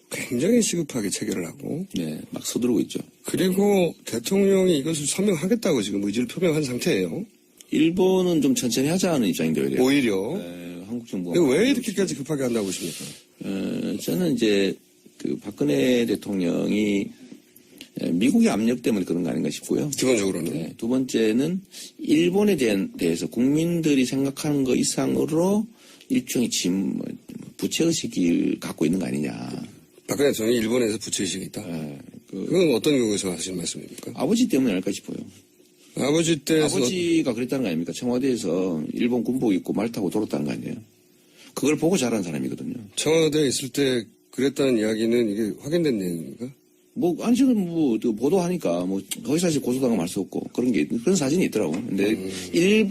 굉장히 시급하게 체결을 하고. 네, 막 서두르고 있죠. 그리고 대통령이 이것을 서명하겠다고 지금 의지를 표명한 상태예요. 일본은 좀 천천히 하자는 입장인데 오히려. 네, 한국 정부가. 왜 이렇게까지 급하게 한다고 보십니까? 저는 이제 박근혜 대통령이 미국의 압력 때문에 그런 거 아닌가 싶고요. 기본적으로는. 네, 두 번째는 일본에 대해서 국민들이 생각하는 것 이상으로 일종의 부채의식을 갖고 있는 거 아니냐. 박근혜 대통령이 일본에서 부채의식이 있다? 네, 그건 어떤 경우에서 하시는 말씀입니까? 아버지 때문에 아닐까 싶어요. 아버지가 그랬다는 거 아닙니까? 청와대에서 일본 군복 입고 말 타고 돌았다는 거 아니에요? 그걸 보고 자란 사람이거든요. 청와대에 있을 때 그랬다는 이야기는 이게 확인된 내용입니까? 저는 보도하니까, 거기사실 고소당하면 알 수 없고, 그런 사진이 있더라고. 근데,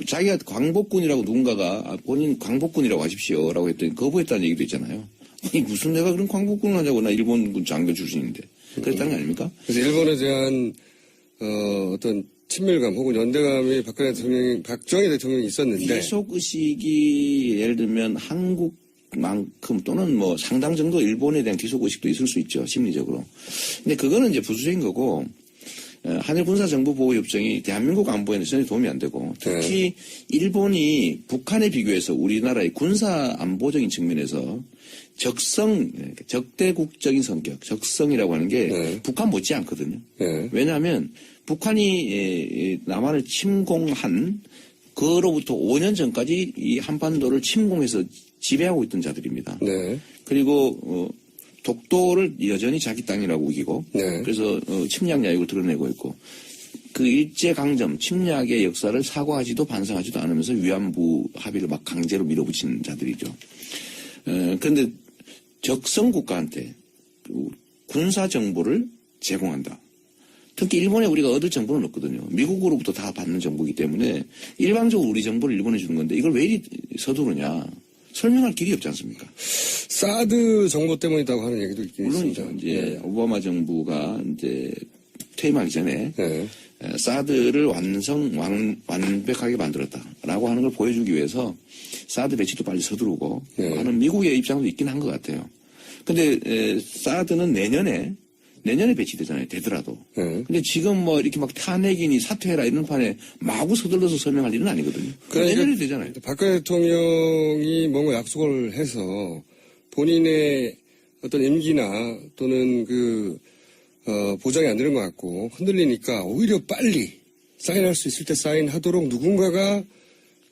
자기가 광복군이라고 누군가가, 본인 광복군이라고 하십시오라고 했더니, 거부했다는 얘기도 있잖아요. 아니, 무슨 내가 그런 광복군을 하냐고, 나 일본군 장교 출신인데. 그랬다는 거 아닙니까? 그래서 일본에 대한 어떤 친밀감 혹은 연대감이 박정희 대통령이 있었는데 계속 의식이 예를 들면 한국만큼 또는 뭐 상당 정도 일본에 대한 기속 의식도 있을 수 있죠, 심리적으로. 근데 그거는 이제 부수적인 거고, 한일 군사정보보호협정이 대한민국 안보에는 전혀 도움이 안 되고, 특히 일본이 북한에 비교해서 우리나라의 군사 안보적인 측면에서 적대국적인 성격, 적성이라고 하는 게 북한 못지 않거든요. 왜냐하면 북한이 남한을 침공한 그로부터 5년 전까지 이 한반도를 침공해서 지배하고 있던 자들입니다. 그리고 독도를 여전히 자기 땅이라고 우기고 그래서 침략 야욕을 드러내고 있고 그 일제강점 침략의 역사를 사과하지도 반성하지도 않으면서 위안부 합의를 막 강제로 밀어붙이는 자들이죠. 그런데 적성 국가한테 군사 정보를 제공한다. 특히 일본에 우리가 얻을 정보는 없거든요. 미국으로부터 다 받는 정보이기 때문에 일방적으로 우리 정보를 일본에 주는 건데 이걸 왜 이리 서두르냐. 설명할 길이 없지 않습니까? 사드 정보 때문이라고 하는 얘기도 있긴 물론이죠. 있습니다. 이제 오바마 정부가 이제 퇴임하기 전에 사드를 완벽하게 만들었다라고 하는 걸 보여주기 위해서 사드 배치도 빨리 서두르고 하는 미국의 입장도 있긴 한 것 같아요. 근데 사드는 내년에 배치되잖아요. 되더라도. 근데 지금 뭐 이렇게 막 탄핵이니 사퇴해라 이런 판에 마구 서둘러서 설명할 일은 아니거든요. 그러니까 내년에 되잖아요. 박근혜 대통령이 뭔가 약속을 해서 본인의 어떤 임기나 또는 보장이 안 되는 것 같고 흔들리니까 오히려 빨리 사인할 수 있을 때 사인하도록 누군가가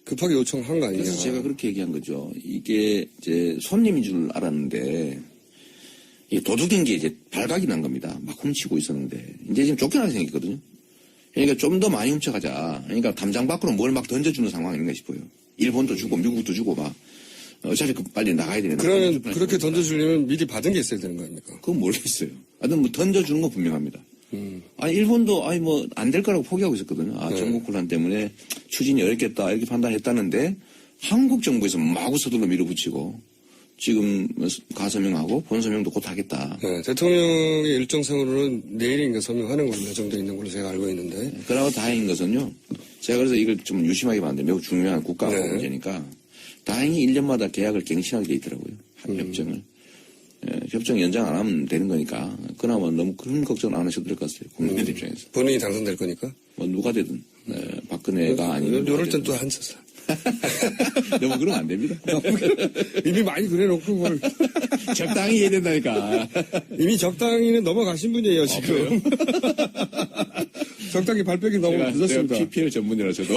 급하게 요청한 거 아니냐. 그래서 제가 그렇게 얘기한 거죠. 이게 이제 손님인 줄 알았는데 이 도둑인 게 이제 발각이 난 겁니다. 막 훔치고 있었는데 이제 지금 쫓겨나게 생겼거든요. 그러니까 좀 더 많이 훔쳐가자. 그러니까 담장 밖으로 뭘 막 던져주는 상황이 아닌가 싶어요. 일본도 주고 미국도 주고 막 어차피 빨리 나가야 되는데. 그러면 그렇게 던져주려면 미리 받은 게 있어야 되는 거 아닙니까? 그건 모르겠어요. 하여튼 뭐 던져주는 건 분명합니다. 아니 일본도 뭐 안 될 거라고 포기하고 있었거든요. 전국 혼란 때문에 추진이 어렵겠다 이렇게 판단했다는데 한국 정부에서 마구 서둘러 밀어붙이고 지금 가서명하고 본서명도 곧 하겠다. 대통령의 일정상으로는 내일인가 서명하는 걸로 예정돼 있는 걸로 제가 알고 있는데. 그러고 다행인 것은요. 제가 그래서 이걸 좀 유심하게 봤는데 매우 중요한 국가 문제니까 다행히 1년마다 계약을 갱신하게 돼 있더라고요. 협정을. 협정 연장 안 하면 되는 거니까 그나마 너무 큰 걱정 안 하셔도 될 것 같아요. 국민들 입장에서. 본인이 당선될 거니까? 뭐 누가 되든 박근혜가 아니면 이럴 땐 또 앉아서. 너무 그러면 안 됩니다. 이미 많이 그래놓고 뭘. 적당히 해야 된다니까. 이미 적당히는 넘어가신 분이에요, 지금. 적당히 발표기 너무 늦었습니다. 제가 PPL 전문이라 저도.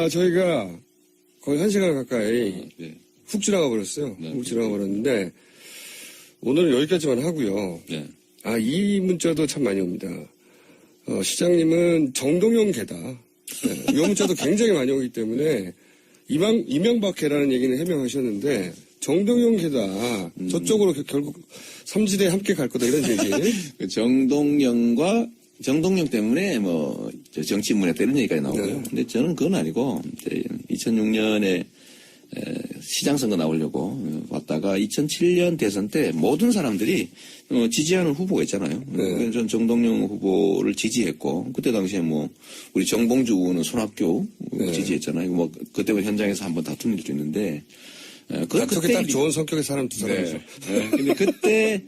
저희가 거의 1시간 가까이 훅 지나가 버렸어요. 훅 지나가 버렸는데 오늘은 여기까지만 하고요. 이 문자도 참 많이 옵니다. 시장님은 정동영 개다. 이 문자도 굉장히 많이 오기 때문에 이명박 개라는 얘기는 해명하셨는데 정동영 개다. 저쪽으로 결국 삼지대 함께 갈 거다 이런 얘기. 정동영 때문에 뭐 정치 문에 이런 얘기까지 나오고요. 근데 저는 그건 아니고 2006년에 시장 선거 나오려고 왔다가 2007년 대선 때 모든 사람들이 지지하는 후보가 있잖아요. 그래서 전 정동영 후보를 지지했고 그때 당시에 뭐 우리 정봉주 의원은 손학규 지지했잖아요. 뭐 그때 현장에서 한번 다툰 일도 있는데 그때 딱 좋은 성격의 사람 두 사람이죠. 근데 그때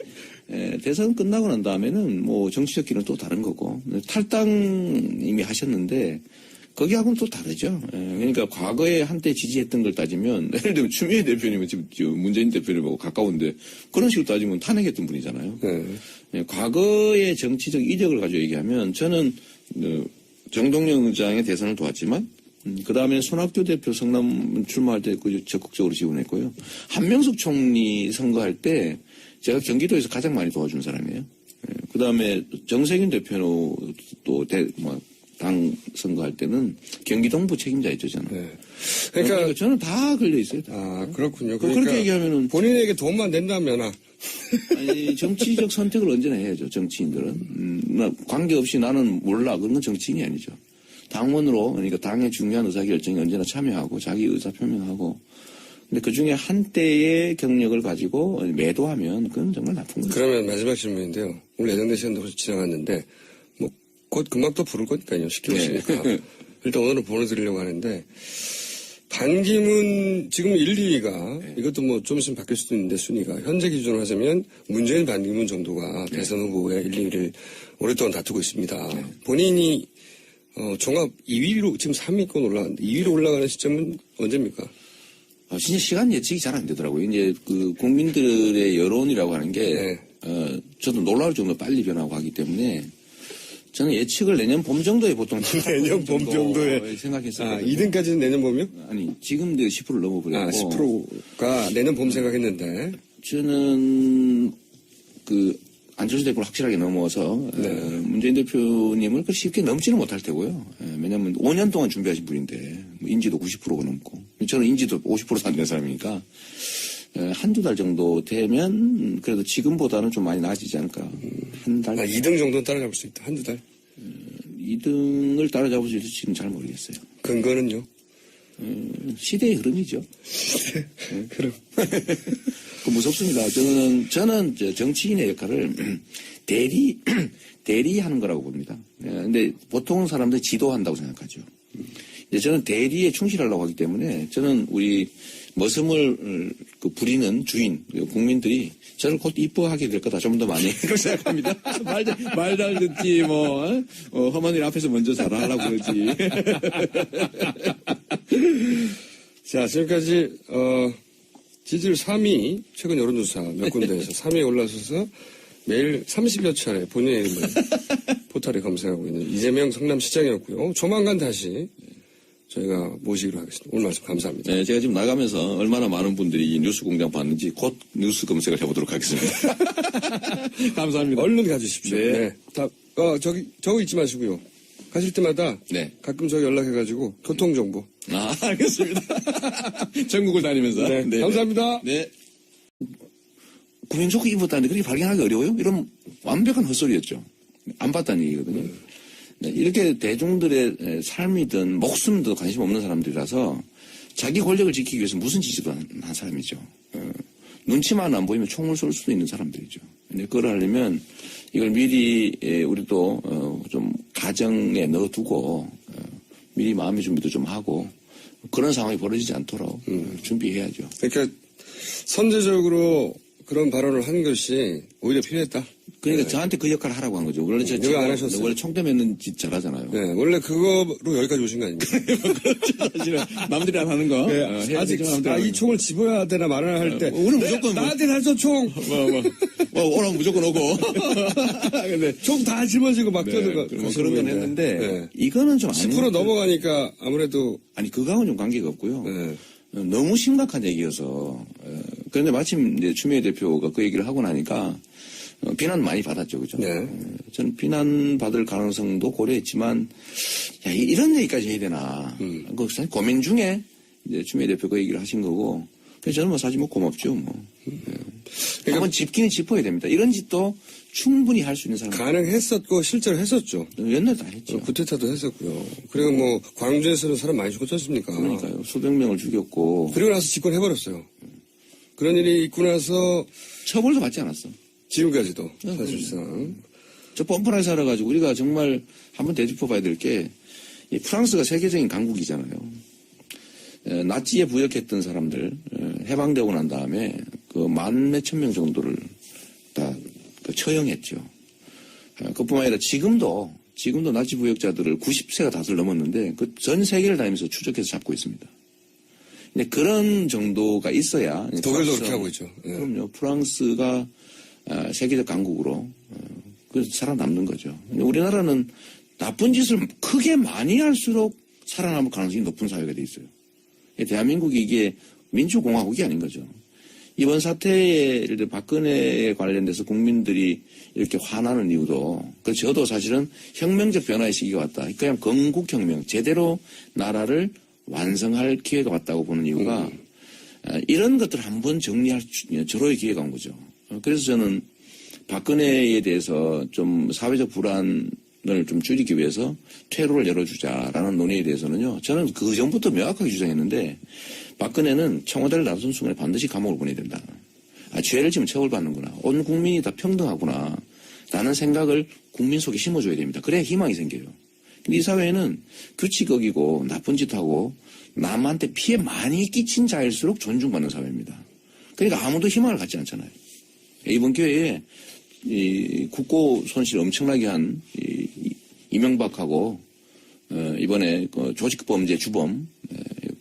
대선 끝나고 난 다음에는 뭐 정치적 길은 또 다른 거고 탈당 이미 하셨는데 거기하고는 또 다르죠. 그러니까 과거에 한때 지지했던 걸 따지면 예를 들면 추미애 대표님은 지금 문재인 대표님하고 가까운데 그런 식으로 따지면 탄핵했던 분이잖아요. 과거의 정치적 이력을 가지고 얘기하면 저는 정동영 의장의 대선을 도왔지만 그 다음에 손학규 대표 성남 출마할 때 적극적으로 지원했고요. 한명숙 총리 선거할 때 제가 경기도에서 가장 많이 도와준 사람이에요. 그 다음에 정세균 대표도 당 선거할 때는 경기 동부 책임자였죠, 저는. 그러니까 저는 다 걸려 있어요. 다. 그렇군요. 그러니까 그렇게 얘기하면은 본인에게 돈만 낸다면 아니 정치적 선택을 언제나 해야죠, 정치인들은. 관계없이 나는 몰라 그런 건 정치인이 아니죠. 당원으로 그러니까 당의 중요한 의사결정에 언제나 참여하고 자기 의사 표명하고. 근데 그 중에 한때의 경력을 가지고 매도하면 그건 정말 나쁜 거죠. 그러면 마지막 질문인데요. 오늘 예정된 시간도 벌써 지나갔는데, 뭐, 곧 금방 또 부를 거니까요. 시키시니까. 일단 오늘은 보내드리려고 하는데, 반기문 지금 1, 2위가 이것도 뭐 좀 있으면 바뀔 수도 있는데 순위가 현재 기준으로 하자면 문재인 반기문 정도가 대선 후보의 1, 2위를 오랫동안 다투고 있습니다. 본인이 종합 2위로 지금 3위권 올라갔는데 2위로 올라가는 시점은 언제입니까? 진짜 시간 예측이 잘 안 되더라고요. 이제 그 국민들의 여론이라고 하는 게 저도 놀라울 정도로 빨리 변하고 하기 때문에 저는 예측을 내년 봄 정도에 보통 내년 봄 정도에 생각했어요. 2등까지는 내년 봄이요? 아니 지금 10%를 넘어버렸고 10%가 내년 봄 생각했는데 저는 그 안철수 대표를 확실하게 넘어서 문재인 대표님을 쉽게 넘지는 못할 테고요. 왜냐하면 5년 동안 준비하신 분인데 뭐 인지도 90%가 넘고 저는 인지도 50%도 안 된 사람이니까 한두 달 정도 되면 그래도 지금보다는 좀 많이 나아지지 않을까. 한 달. 2등 정도는 따라잡을 수 있다. 한두 달. 2등을 따라잡을 수 있을지는 잘 모르겠어요. 근거는요? 시대의 흐름이죠. 그럼. 그 무섭습니다. 저는 정치인의 역할을 대리하는 거라고 봅니다. 근데 보통 사람들이 지도한다고 생각하죠. 이제 저는 대리에 충실하려고 하기 때문에 저는 우리 머슴을 부리는 주인, 국민들이 저를 곧 이뻐하게 될 거다. 좀 더 많이 그렇게 생각합니다. 말 잘 듣지, 험한 일 앞에서 먼저 잘하려고 그러지. 자, 지금까지, 지지율 3위, 최근 여론조사 몇 군데에서 3위에 올라서서 매일 30여 차례 본인의 이름을 포털에 검색하고 있는 이재명 성남시장이었고요. 조만간 다시 저희가 모시기로 하겠습니다. 오늘 말씀 감사합니다. 네, 제가 지금 나가면서 얼마나 많은 분들이 이 뉴스 공장 봤는지 곧 뉴스 검색을 해보도록 하겠습니다. 감사합니다. 얼른 가주십시오. 네. 저거 잊지 마시고요. 가실 때마다 가끔 저기 연락해가지고 교통정보. 알겠습니다. 전국을 다니면서. 네, 감사합니다. 네. 구명조끼 입었다는데 그렇게 발견하기 어려워요? 이런 완벽한 헛소리였죠. 안 봤다는 얘기거든요. 네, 이렇게 대중들의 삶이든 목숨도 관심 없는 사람들이라서 자기 권력을 지키기 위해서 무슨 짓도 한 사람이죠. 눈치만 안 보이면 총을 쏠 수도 있는 사람들이죠. 근데 그걸 하려면 이걸 미리 우리도 좀 가정에 넣어두고 미리 마음의 준비도 좀 하고 그런 상황이 벌어지지 않도록 준비해야죠. 그러니까 선제적으로 그런 발언을 한 것이 오히려 필요했다. 그러니까 저한테 그 역할을 하라고 한 거죠. 원래 제가 안 하셨어요. 원래 총대 맺는 짓 잘하잖아요. 네, 원래 그거로 여기까지 오신 거 아닙니까? 그렇죠. 사실은 남들이 안 하는 거. 네, 아직 이 총을 집어야 되나 말아야 할 때. 오늘 무조건 나한테 달죠 총. 오늘 무조건 오고. 근데 총 다 집어지고 막 뛰어들고 그런 건 했는데 이거는 좀 10% 넘어가니까 아무래도 아니 그거하고는 좀 관계가 없고요. 너무 심각한 얘기여서. 그런데 마침 이제 추미애 대표가 그 얘기를 하고 나니까 비난 많이 받았죠, 그죠? 저는 비난 받을 가능성도 고려했지만, 야, 이런 얘기까지 해야 되나. 그 고민 중에 이제 추미애 대표 그 얘기를 하신 거고, 그래서 저는 사실 고맙죠, 한번 짚기는 짚어야 됩니다. 이런 짓도 충분히 할 수 있는 사람. 가능했었고, 실제로 했었죠. 옛날에 다 했죠. 구테타도 했었고요. 그리고 광주에서는 사람 많이 죽었지 않습니까? 그러니까요. 수백 명을 죽였고. 그리고 나서 집권해버렸어요. 그런 일이 있고 나서. 처벌도 받지 않았어. 지금까지도 사실상. 저 뻔뻔하게 살아가지고 우리가 정말 한번 되짚어봐야 될 게 프랑스가 세계적인 강국이잖아요. 나치에 부역했던 사람들 해방되고 난 다음에 그 만 몇천 명 정도를 다 처형했죠. 그뿐만 아니라 지금도 나치 부역자들을 90세가 다들 넘었는데 그 전 세계를 다니면서 추적해서 잡고 있습니다. 근데 그런 정도가 있어야 독일도 그렇게 하고 있죠. 그럼요. 프랑스가 세계적 강국으로 살아남는 거죠. 근데 우리나라는 나쁜 짓을 크게 많이 할수록 살아남을 가능성이 높은 사회가 돼 있어요. 대한민국이 이게 민주공화국이 아닌 거죠. 이번 사태에 예를 들어 박근혜에 관련돼서 국민들이 이렇게 화나는 이유도 저도 사실은 혁명적 변화의 시기가 왔다. 그냥 건국혁명 제대로 나라를 완성할 기회가 왔다고 보는 이유가 이런 것들을 한번 정리할 절호의 기회가 온 거죠. 그래서 저는 박근혜에 대해서 좀 사회적 불안을 좀 줄이기 위해서 퇴로를 열어주자라는 논의에 대해서는요. 저는 그 전부터 명확하게 주장했는데 박근혜는 청와대를 나선 순간에 반드시 감옥을 보내야 된다. 죄를 지면 처벌받는구나. 온 국민이 다 평등하구나. 라는 생각을 국민 속에 심어줘야 됩니다. 그래야 희망이 생겨요. 근데 이 사회는 규칙 어기고 나쁜 짓 하고 남한테 피해 많이 끼친 자일수록 존중받는 사회입니다. 그러니까 아무도 희망을 갖지 않잖아요. 이번 기회에 이 국고 손실 엄청나게 한 이명박하고 이번에 그 조직범죄 주범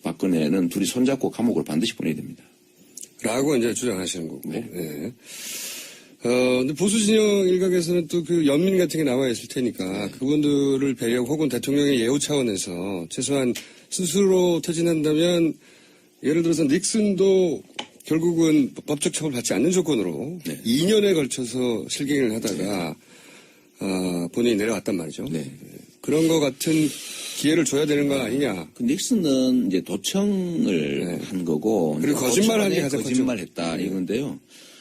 박근혜는 둘이 손잡고 감옥으로 반드시 보내야 됩니다. 라고 이제 주장하시는 거고. 네. 네. 근데 보수 진영 일각에서는 또 그 연민 같은 게 나와 있을 테니까 그분들을 배려하고 혹은 대통령의 예우 차원에서 최소한 스스로 퇴진한다면 예를 들어서 닉슨도 결국은 법적 처벌 받지 않는 조건으로 2년에 걸쳐서 실갱이를 하다가 본인이 내려왔단 말이죠. 네. 그런 거 같은 기회를 줘야 되는 거 아니냐. 그 닉슨은 이제 도청을 한 거고. 그리고 거짓말한 게 가장 거짓말했다 이건데요.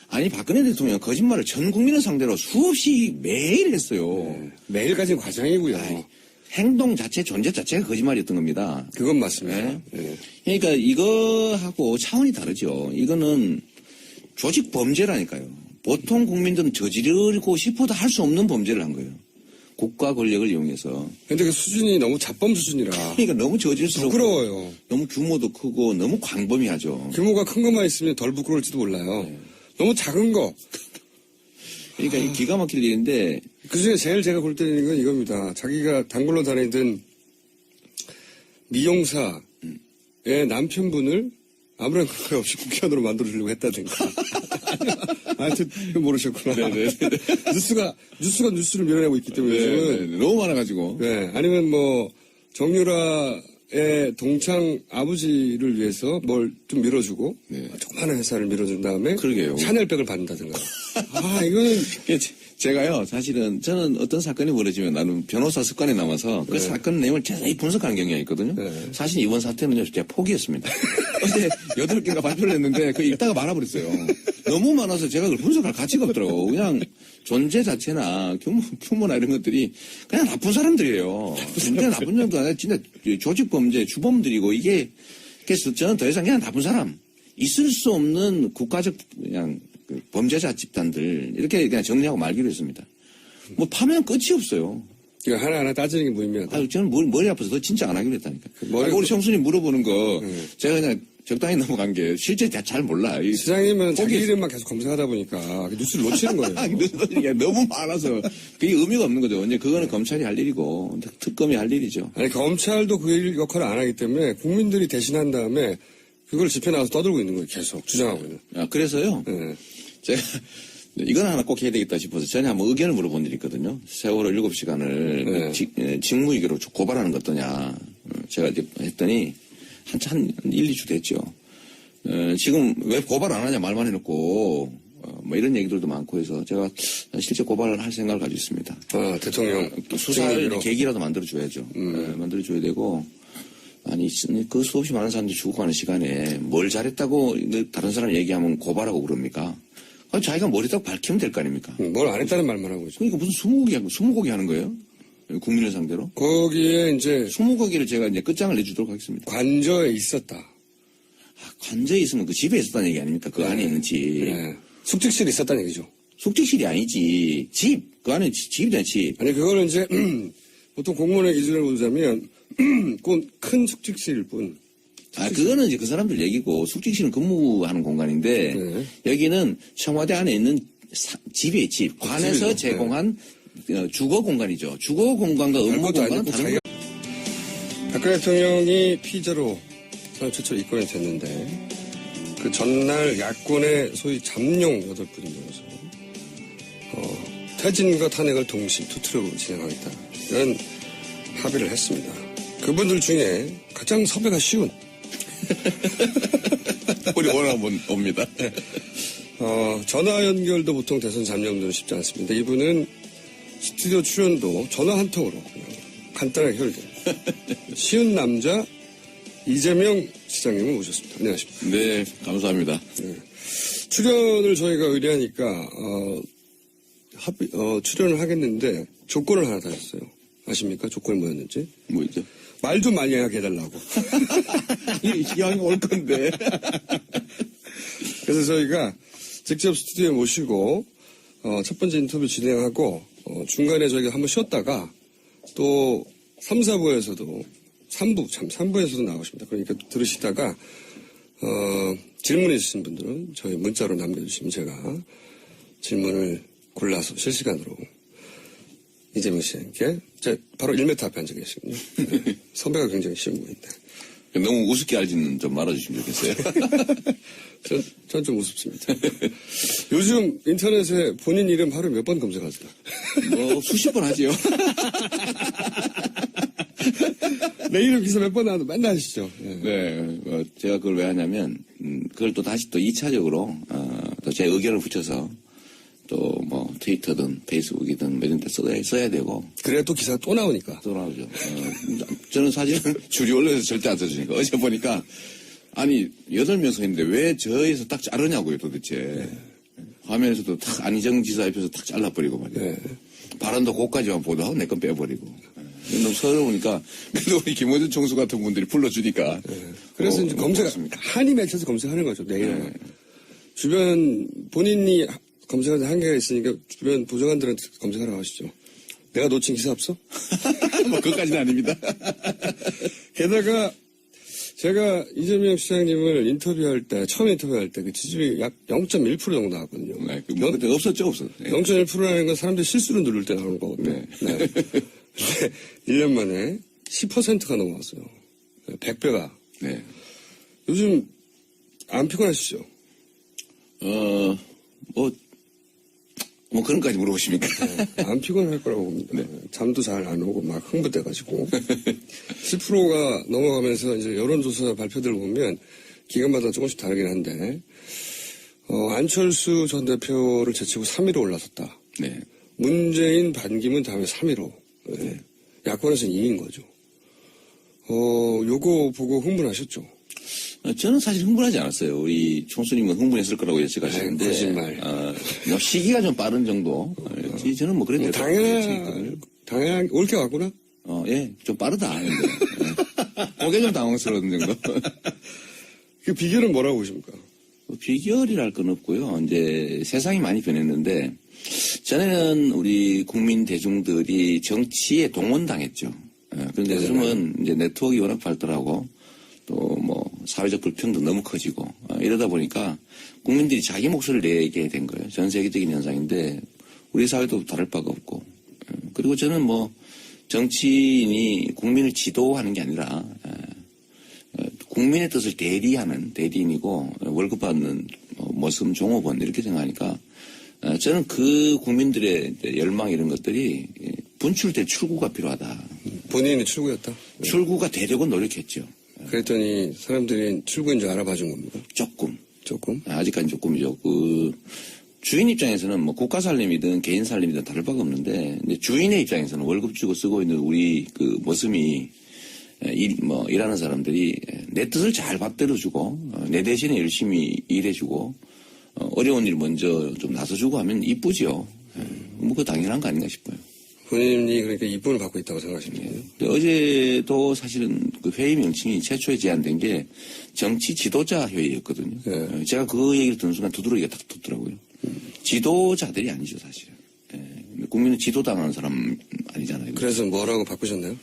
아니 박근혜 대통령 거짓말을 전 국민을 상대로 수없이 매일 했어요. 매일까지는 과정이고요. 아니, 행동 자체, 존재 자체가 거짓말이었던 겁니다. 그건 맞습니다. 네? 네. 그러니까 이거하고 차원이 다르죠. 이거는 조직 범죄라니까요. 보통 국민들은 저지르고 싶어도 할 수 없는 범죄를 한 거예요. 국가 권력을 이용해서. 근데 그 수준이 너무 자범 수준이라. 그러니까 너무 저질스럽고. 부끄러워요. 너무 규모도 크고 너무 광범위하죠. 규모가 큰 것만 있으면 덜 부끄러울지도 몰라요. 네. 너무 작은 거. 그러니까 이 기가 막힐 일인데. 그중에 제일 제가 골 때리는 건 이겁니다. 자기가 단골로 다니던 미용사의 남편분을 아무런 관계 없이 국회의원으로 만들어주려고 했다든가. 하여튼 모르셨구나. 뉴스가 뉴스를 밀어내고 있기 때문에 요즘은. 너무 많아가지고. 네. 아니면 뭐 정유라의 동창 아버지를 위해서 뭘 좀 밀어주고 조그마한 회사를 밀어준 다음에 그러게요. 샤넬백을 받는다든가. 이거는 제가요, 사실은 저는 어떤 사건이 벌어지면 나는 변호사 습관에 남아서 그 사건 내용을 자세히 분석하는 경향이 있거든요. 사실 이번 사태는요, 제가 포기했습니다. 어제 8개가 발표를 했는데 그 읽다가 말아버렸어요. 너무 많아서 제가 그걸 분석할 가치가 없더라고. 그냥 존재 자체나 규모나 이런 것들이 그냥 나쁜 사람들이에요. 진짜 나쁜 사람도 아니라 진짜 조직범죄 주범들이고 이게 그래서 저는 더 이상 그냥 나쁜 사람 있을 수 없는 국가적 그냥 그 범죄자 집단들 이렇게 그냥 정리하고 말기로 했습니다. 뭐 파면 끝이 없어요. 이거 하나하나 따지는 게 무의미하다. 저는 머리 아파서 더 진짜 안 하기로 했다니까. 우리 형수님 물어보는 거 제가 그냥 적당히 넘어간 게 실제 잘 몰라. 시장님은 자기 이름만 계속 검색하다 보니까 뉴스를 놓치는 거예요. 너무 많아서 그게 의미가 없는 거죠. 이제 그거는 검찰이 할 일이고 특검이 할 일이죠. 아니 검찰도 그 역할을 안 하기 때문에 국민들이 대신한 다음에 그걸 집회 나와서 떠들고 있는 거예요. 계속 주장하고 있는. 그래서요. 제가 이건 하나 꼭 해야 되겠다 싶어서 전에 한번 의견을 물어본 일이 있거든요. 세월호 7시간을 직무유기로 고발하는 거 어떠냐. 제가 이제 했더니 한 1, 2주 됐죠. 지금 왜 고발 안 하냐 말만 해놓고 뭐 이런 얘기들도 많고 해서 제가 실제 고발을 할 생각을 가지고 있습니다. 대통령 수사를 계기라도 만들어줘야죠. 만들어줘야 되고 아니 그 수없이 많은 사람들이 죽어가는 시간에 뭘 잘했다고 다른 사람 얘기하면 고발하고 그럽니까? 자기가 머리 딱 밝히면 될 거 아닙니까? 뭘 안 했다는 말만 하고 있죠. 그러니까 무슨 20곡이 하는 거예요? 국민을 상대로? 거기에 이제 20곡이를 제가 이제 끝장을 내주도록 하겠습니다. 관저에 있었다. 관저에 있으면 그 집에 있었다는 얘기 아닙니까? 그 안에 있는 집. 숙직실에 있었다는 얘기죠. 숙직실이 아니지. 집. 그 안에 집이잖아, 집. 아니, 그거는 이제, 보통 공무원의 기준을 보자면, 꼭 큰 숙직실일 뿐. 그거는 이제 그 사람들 얘기고, 숙직실은 근무하는 공간인데, 여기는 청와대 안에 있는 집이에요, 집. 관에서 제공한 주거 공간이죠. 주거 공간과 업무 공간은 다른 거예요. 박근혜 대통령이 피의자로 사람 최초로 입건이 됐는데, 그 전날 야권의 소위 잠룡 8분이 모여서 퇴진과 탄핵을 동시 투트랙으로 진행하겠다 이런 합의를 했습니다. 그분들 중에 가장 섭외가 쉬운 우리 오늘 한번 봅니다. 전화 연결도 보통 대선 잠룡들은 쉽지 않습니다. 이분은 스튜디오 출연도 전화 한 통으로 그냥 간단하게 해결돼요. 쉬운 남자 이재명 시장님을 모셨습니다. 안녕하십니까. 네, 감사합니다. 출연을 저희가 의뢰하니까 출연을 하겠는데 조건을 하나 달았어요. 아십니까? 조건이 뭐였는지? 뭐였죠? 말 좀 많이 하게 해달라고. 이 양이 올 건데. 그래서 저희가 직접 스튜디오에 모시고 첫 번째 인터뷰 진행하고 중간에 저희가 한번 쉬었다가 또 3, 4부에서도 3부에서도 나오십니다. 그러니까 들으시다가 질문 있으신 분들은 저희 문자로 남겨주시면 제가 질문을 골라서 실시간으로 이재명 씨에게 바로 1m 앞에 앉아 계시군요. 네. 선배가 굉장히 쉬운 분인데. 너무 우습게 알지는 좀 말아주시면 좋겠어요. 전 좀 우습습니다. 요즘 인터넷에 본인 이름 하루에 몇 번 검색하세요? 뭐 수십 번 하지요. 내 이름 기사 몇 번 나와도 맨날 하시죠. 예. 네, 제가 그걸 왜 하냐면 그걸 또 다시 또 2차적으로 또 제 의견을 붙여서 또 뭐 트위터든 페이스북이든 뭐 이런 데 써야 되고. 그래야 또 기사가 또 나오니까. 또 나오죠. 저는 사실은 줄이 올려서 절대 안 써주니까. 어제 보니까 아니 8명 서 있는데 왜 저에서 딱 자르냐고요 도대체. 네. 화면에서도 딱 안희정 지사 옆에서 딱 잘라버리고 말이에요. 네. 발언도 그까지만 보도하고 내 건 빼버리고. 너무 서러우니까 그래도 우리 김호준 총수 같은 분들이 불러주니까. 네. 그래서 이제 한이 맺혀서 검색하는 거죠. 내 이름을. 네. 주변 본인이 검색하는 한계가 있으니까 주변 보좌관들한테 검색하라고 하시죠. 내가 놓친 기사 없어? 뭐 그것까지는 아닙니다. 게다가 제가 이재명 시장님을 처음 인터뷰할 때 그 지지율이 약 0.1% 정도 나왔거든요. 네, 그때 없었죠. 네. 0.1%라는 건 사람들이 실수로 누를 때 나오는 거거든요. 네. 네. 근데 1년 만에 10%가 넘어왔어요. 100배가. 네. 요즘 안 피곤하시죠? 뭐 그런 까지 물어보십니까? 네, 안 피곤할 거라고 봅니다. 네. 잠도 잘 안 오고 막 흥분돼가지고 10%가 넘어가면서 이제 여론조사 발표들 보면 기간마다 조금씩 다르긴 한데 안철수 전 대표를 제치고 3위로 올라섰다. 네. 문재인, 반기문 다음에 3위로. 네. 야권에서는 2위인 거죠. 요거 보고 흥분하셨죠? 저는 사실 흥분하지 않았어요. 우리 총수님은 흥분했을 거라고 예측하시는데. 거짓말. 시기가 좀 빠른 정도. 저는 뭐 그래도. 당연한, 올게 왔구나? 예, 좀 빠르다. 그게 좀 당황스러운 정도. 그 비결은 뭐라고 보십니까? 비결이랄 건 없고요. 이제 세상이 많이 변했는데, 전에는 우리 국민 대중들이 정치에 동원당했죠. 그런데 요즘은 이제 네트워크가 워낙 발달하고, 또 뭐 사회적 불평도 너무 커지고 이러다 보니까 국민들이 자기 목소리를 내게 된 거예요. 전 세계적인 현상인데 우리 사회도 다를 바가 없고. 그리고 저는 뭐 정치인이 국민을 지도하는 게 아니라 국민의 뜻을 대리하는 대리인이고 월급 받는 모습 종업원 이렇게 생각하니까 저는 그 국민들의 열망 이런 것들이 분출될 출구가 필요하다. 본인이 출구였다? 출구가 되려고 노력했죠. 그랬더니 사람들이 출구인 줄 알아봐 준 겁니까? 조금? 아직까지 조금이죠. 주인 입장에서는 뭐 국가 살림이든 개인 살림이든 다를 바가 없는데, 근데 주인의 입장에서는 월급 주고 쓰고 있는 우리 그 모습이 일하는 사람들이 내 뜻을 잘 받들어주고, 내 대신에 열심히 일해주고, 어려운 일 먼저 좀 나서주고 하면 이쁘죠. 뭐 그거 당연한 거 아닌가 싶어요. 본인이 그러니까 이쁨을 받고 있다고 생각하십니까? 어제도 사실은 그 회의 명칭이 최초에 제안된 게 정치 지도자 회의였거든요. 네. 제가 그 얘기를 듣는 순간 두드러기가 탁 돋더라고요. 지도자들이 아니죠, 사실은. 국민은 지도당하는 사람 아니잖아요. 그래서 뭐라고 바꾸셨나요?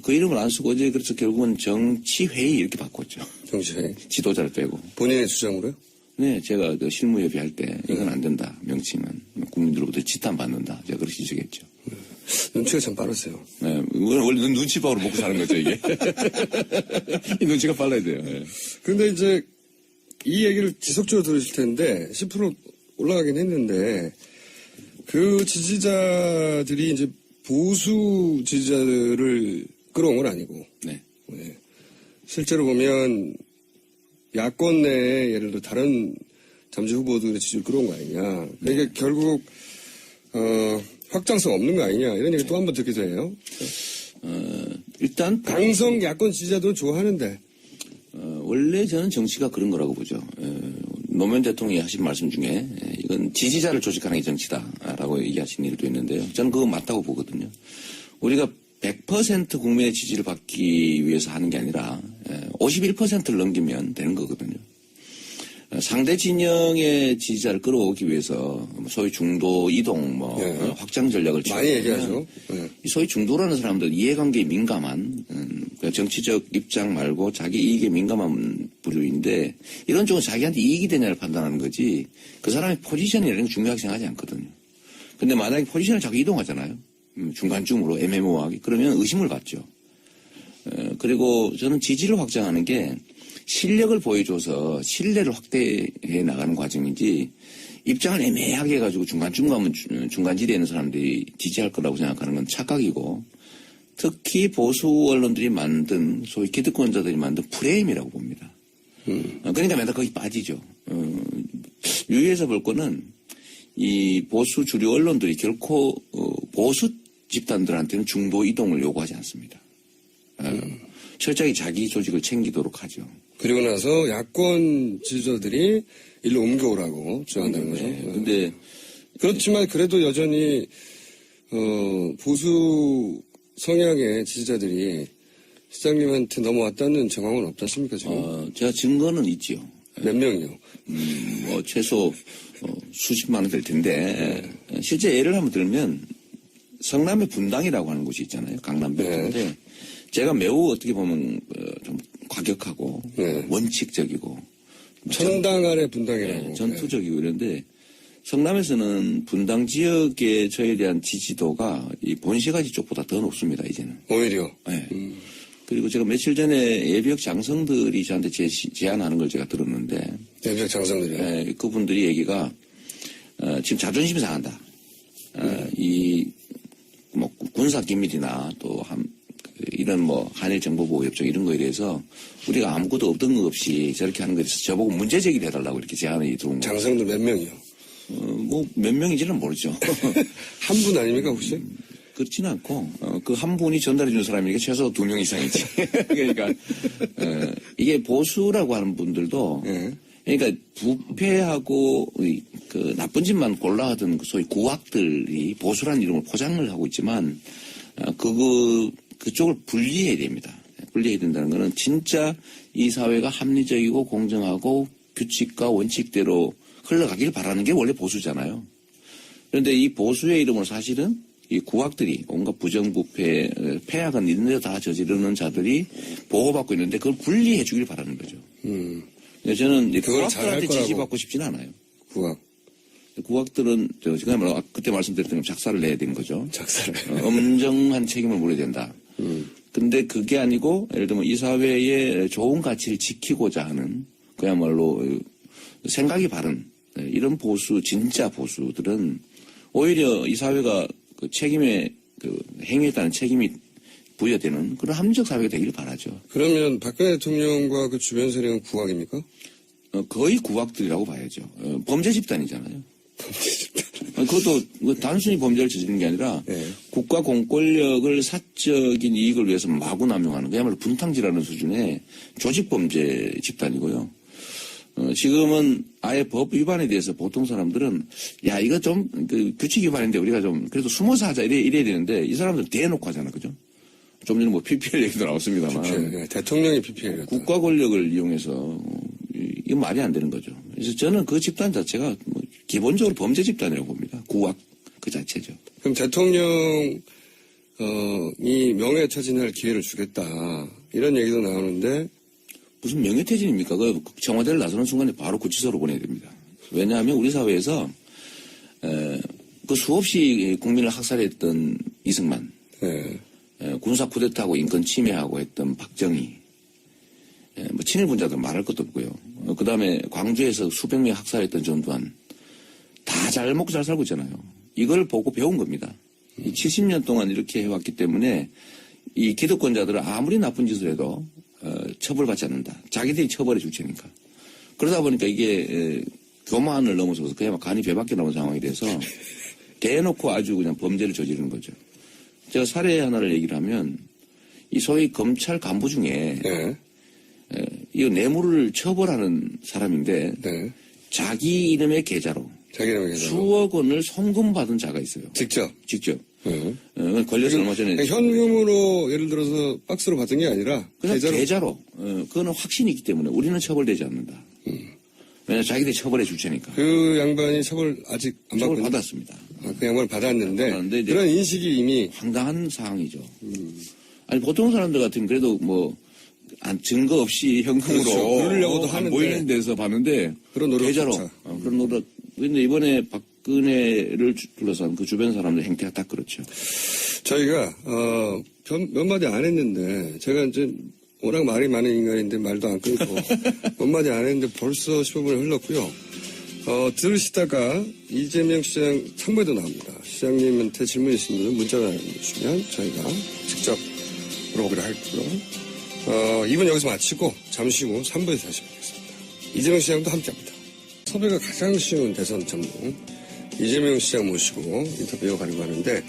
그 이름을 안 쓰고 어제 그래서 결국은 정치회의 이렇게 바꿨죠. 정치회의. 지도자를 빼고. 본인의 주장으로요? 네, 제가 그 실무협의할 때 이건 안 된다. 명칭은 국민들로부터 지탄받는다. 제가 그렇게 지적했죠. 눈치가 참 빠르세요. 네, 원래 눈치밥으로 먹고 사는 거죠, 이게. 이 눈치가 빨라야 돼요. 네. 근데 이제 이 얘기를 지속적으로 들으실 텐데 10% 올라가긴 했는데 그 지지자들이 이제 보수 지지자들을 끌어온 건 아니고 네. 네. 실제로 보면 야권 내에 예를 들어 다른 잠재 후보들의 지지를 끌어온 거 아니냐. 그러니까 네. 결국 확장성 없는 거 아니냐 이런 얘기 또 한 번 듣기도 해요. 일단 강성 야권 지지자들은 좋아하는데 원래 저는 정치가 그런 거라고 보죠. 노무현 대통령이 하신 말씀 중에 이건 지지자를 조직하는 게 정치다라고 얘기하신 일도 있는데요. 저는 그거 맞다고 보거든요. 우리가 100% 국민의 지지를 받기 위해서 하는 게 아니라 51%를 넘기면 되는 거거든요. 상대 진영의 지지자를 끌어오기 위해서 소위 중도 이동 확장 전략을 많이 얘기하죠. 이 소위 중도라는 사람들 이해관계에 민감한 정치적 입장 말고 자기 이익에 민감한 부류인데 이런 쪽은 자기한테 이익이 되냐를 판단하는 거지 그 사람의 포지션이라는 게 중요하게 생각하지 않거든요. 근데 만약에 포지션을 자꾸 이동하잖아요. 중간쯤으로 애매모호하게 그러면 의심을 받죠. 그리고 저는 지지를 확장하는 게 실력을 보여줘서 신뢰를 확대해 나가는 과정이지 입장을 애매하게 해가지고 중간쯤 가면 중간지대에 있는 사람들이 지지할 거라고 생각하는 건 착각이고 특히 보수 언론들이 만든 소위 기득권자들이 만든 프레임이라고 봅니다. 그러니까 맨날 거기 빠지죠. 유의해서 볼 거는 이 보수 주류 언론들이 결코 보수 집단들한테는 중도 이동을 요구하지 않습니다. 철저히 자기 조직을 챙기도록 하죠. 그리고 나서 야권 지지자들이 일로 옮겨오라고 주장한다는 거죠. 근데 그렇지만 그래도 여전히 보수 성향의 지지자들이 시장님한테 넘어왔다는 정황은 없지 않습니까 지금? 제가 증거는 있지요. 몇 명이요? 최소 수십만 원 될 텐데 실제 예를 한번 들면 성남의 분당이라고 하는 곳이 있잖아요. 강남병인데 제가 매우 어떻게 보면 좀 과격하고 원칙적이고 천당 아래 분당이라고 전투적이고 이런데 성남에서는 분당 지역의 저에 대한 지지도가 이 본시가지 쪽보다 더 높습니다. 이제는. 오히려. 네. 그리고 제가 며칠 전에 예비역 장성들이 저한테 제안하는 걸 제가 들었는데 예비역 장성들이요? 네, 그분들이 얘기가 지금 자존심이 상한다. 이 뭐 군사 기밀이나 또 이런 뭐 한일 정보보호 협정 이런 거에 대해서 우리가 아무것도 없던 것 없이 저렇게 하는 거에 대해서 저보고 문제 제기를 해달라고 이렇게 제안이 들어온 거예요. 장성들 몇 명이요? 뭐 몇 명인지는 모르죠. 한 분 아닙니까 혹시? 그렇지는 않고 그 한 분이 전달해 준 사람이니까 최소 2명 이상이지. 그러니까 이게 보수라고 하는 분들도 그러니까 부패하고 그 나쁜 짓만 골라하던 소위 구악들이 보수라는 이름을 포장을 하고 있지만 그쪽을 분리해야 됩니다. 분리해야 된다는 것은 진짜 이 사회가 합리적이고 공정하고 규칙과 원칙대로 흘러가길 바라는 게 원래 보수잖아요. 그런데 이 보수의 이름으로 사실은 이 구악들이 온갖 부정부패, 폐악은 있는데 다 저지르는 자들이 보호받고 있는데 그걸 분리해 주길 바라는 거죠. 저는 구악들한테 지지받고 싶지는 않아요. 구악들은 제가 그때 말씀드렸던 작사를 내야 되는 거죠. 작사를. 엄정한 책임을 물어야 된다. 근데 그게 아니고 예를 들면 이 사회의 좋은 가치를 지키고자 하는 그야말로 생각이 바른 이런 보수, 진짜 보수들은 오히려 이 사회가 그 책임에 행위에 따른 책임이 부여되는 그런 합리적 사회가 되기를 바라죠. 그러면 박근혜 대통령과 그 주변 세력은 구악입니까? 거의 구악들이라고 봐야죠. 범죄 집단이잖아요. 범죄 집단. 그것도 단순히 범죄를 저지르는 게 아니라 국가 공권력을 사적인 이익을 위해서 마구 남용하는 그야말로 분탕질하는 수준의 조직범죄 집단이고요. 지금은 아예 법 위반에 대해서 보통 사람들은 야 이거 좀 규칙 위반인데 우리가 좀 그래도 숨어서 하자 이래야 되는데 이 사람들은 대놓고 하잖아, 그죠? 좀 전에 뭐 PPL 얘기도 나왔습니다만 PPL, 대통령이 PPL 국가 권력을 이용해서 이건 말이 안 되는 거죠. 그래서 저는 그 집단 자체가 뭐 기본적으로 범죄 집단이라고 봅니다. 구악 그 자체죠. 그럼 대통령이 명예퇴진할 기회를 주겠다 이런 얘기도 나오는데 무슨 명예퇴진입니까? 그 청와대를 나서는 순간에 바로 구치소로 보내야 됩니다. 왜냐하면 우리 사회에서 그 수없이 국민을 학살했던 이승만, 군사 쿠데타하고 인권 침해하고 했던 박정희, 뭐 친일분자들 말할 것도 없고요. 그 다음에 광주에서 수백 명 학살했던 전두환 다 잘 먹고 잘 살고 있잖아요. 이걸 보고 배운 겁니다. 70년 동안 이렇게 해왔기 때문에 이 기득권자들은 아무리 나쁜 짓을 해도 처벌받지 않는다. 자기들이 처벌해 줄 테니까. 그러다 보니까 이게 교만을 넘어서서 그야말로 간이 배밖에 나온 상황이 돼서 대놓고 아주 그냥 범죄를 저지르는 거죠. 제가 사례 하나를 얘기를 하면 이 소위 검찰 간부 중에 이 뇌물을 처벌하는 사람인데 자기 이름의 계좌로 수억 원을 송금받은 자가 있어요. 직접. 걸려서 얼마 전에. 현금으로 예를 들어서 박스로 받은 게 아니라 그냥 계좌로. 그거는 확신이 있기 때문에 우리는 처벌되지 않는다. 왜냐면 자기들이 처벌해 줄 테니까. 그 양반이 처벌 아직 안 처벌 받고 받았습니다. 그 양반을 받았는데 받았는데 이제 그런 인식이 이미 황당한 상황이죠. 아니 보통 사람들 같으면 그래도 뭐 증거 없이 현금으로 그렇죠. 그러려고도 안 하는데. 보이는 데서 봤는데 그런 노력조차. 계좌로 그런 노력. 근데 이번에 박근혜를 둘러싼 그 주변 사람들 행태가 딱 그렇죠. 저희가 몇 마디 안 했는데 제가 이제 워낙 말이 많은 인간인데 말도 안 끊고 몇 마디 안 했는데 벌써 15분이 흘렀고요. 들으시다가 이재명 시장 3부에도 나옵니다. 시장님한테 질문 있으신 분은 문자로 남겨주시면 저희가 직접 물어보기로 할고요. 2분 여기서 마치고 잠시 후 3부에서 다시 뵙겠습니다. 이재명 시장도 함께합니다. 섭외가 가장 쉬운 대선 전문 이재명 시장 모시고 인터뷰 이어가려고 하는데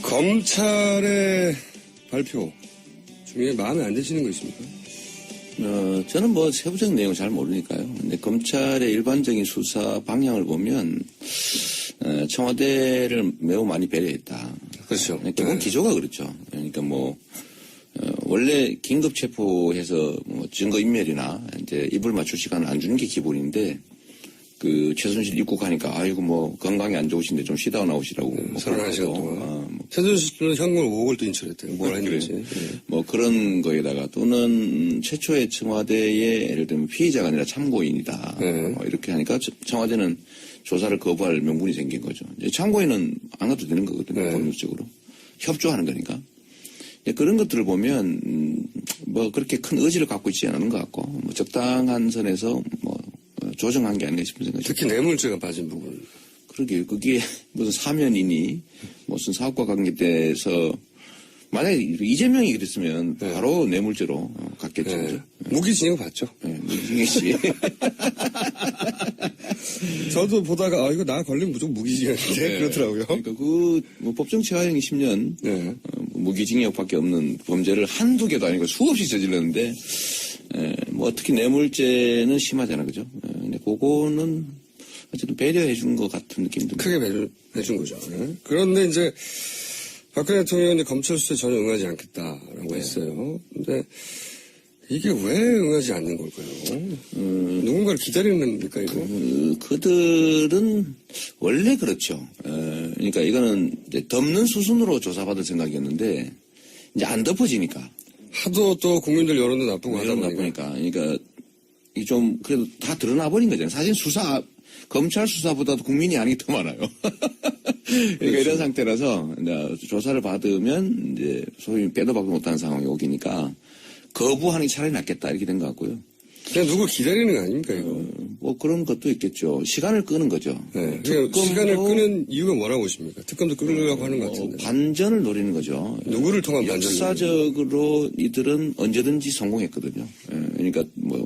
검찰의 발표 중에 마음에 안 드시는 거 있습니까? 저는 뭐 세부적인 내용을 잘 모르니까요. 근데 검찰의 일반적인 수사 방향을 보면 청와대를 매우 많이 배려했다. 그렇죠. 기본 기조가 그렇죠. 그러니까 뭐 원래 긴급 체포해서 뭐 증거인멸이나 이제 입을 맞출 시간을 안 주는 게 기본인데 그 최순실 입국하니까 아이고 뭐 건강이 안 좋으신데 좀 쉬다 나오시라고. 뭐 31시간 동안. 최순실은 현금을 5억을 또 인출했대요. 뭘 했는지. 뭐 그런 거에다가 또는 최초의 청와대의 예를 들면 피의자가 아니라 참고인이다. 뭐 이렇게 하니까 청와대는 조사를 거부할 명분이 생긴 거죠. 이제 참고인은 안 가도 되는 거거든요. 법률적으로. 협조하는 거니까. 그런 것들을 보면 뭐 그렇게 큰 의지를 갖고 있지 않은 것 같고 뭐 적당한 선에서 뭐 조정한 게 아닌가 싶은 생각이 특히 뇌물죄가 빠진 부분. 그러게요. 그게 무슨 사면이니 무슨 사업과 관계돼서 만약에 이재명이 그랬으면 바로 뇌물죄로 갔겠죠. 그죠? 무기징역 받죠. 네, 무기징역 씨. 저도 보다가 이거 나 걸리면 무조건 무기징역인데 그렇더라고요. 그러니까 뭐 법정 체화형이 10년 무기징역밖에 없는 범죄를 한두 개도 아니고 수없이 저질렀는데 뭐 특히 뇌물죄는 심하잖아요, 그죠? 근데 그거는 어쨌든 배려해 준 것 같은 느낌도 크게 배려해 준 거죠. 그런데 이제 박근혜 대통령이 검찰 수사에 전혀 응하지 않겠다라고 했어요. 근데 이게 왜 응하지 않는 걸까요? 누군가를 기다리는 겁니까, 이거? 그들은 원래 그렇죠. 그러니까 이거는 이제 덮는 수순으로 조사받을 생각이었는데 이제 안 덮어지니까. 하도 또 국민들 여론도 나쁘고 하다 여론 나쁘니까. 그러니까 이게 좀 그래도 다 드러나 버린 거잖아요. 사실 검찰 수사보다도 국민이 아닌 게 더 많아요. 그러니까 그렇죠. 이런 상태라서 이제 조사를 받으면 이제 소위 빼도 박도 못하는 상황이 오기니까 거부하는 게 차라리 낫겠다 이렇게 된 것 같고요. 그냥 누굴 기다리는 거 아닙니까, 이거? 뭐 그런 것도 있겠죠. 시간을 끄는 거죠. 네. 그러니까 시간을 끄는 이유가 뭐라고 보십니까? 특검도 끌으려고 하는 것 같은데. 반전을 노리는 거죠. 누구를 통한 반전을? 역사적으로 이들은 언제든지 성공했거든요. 그러니까 뭐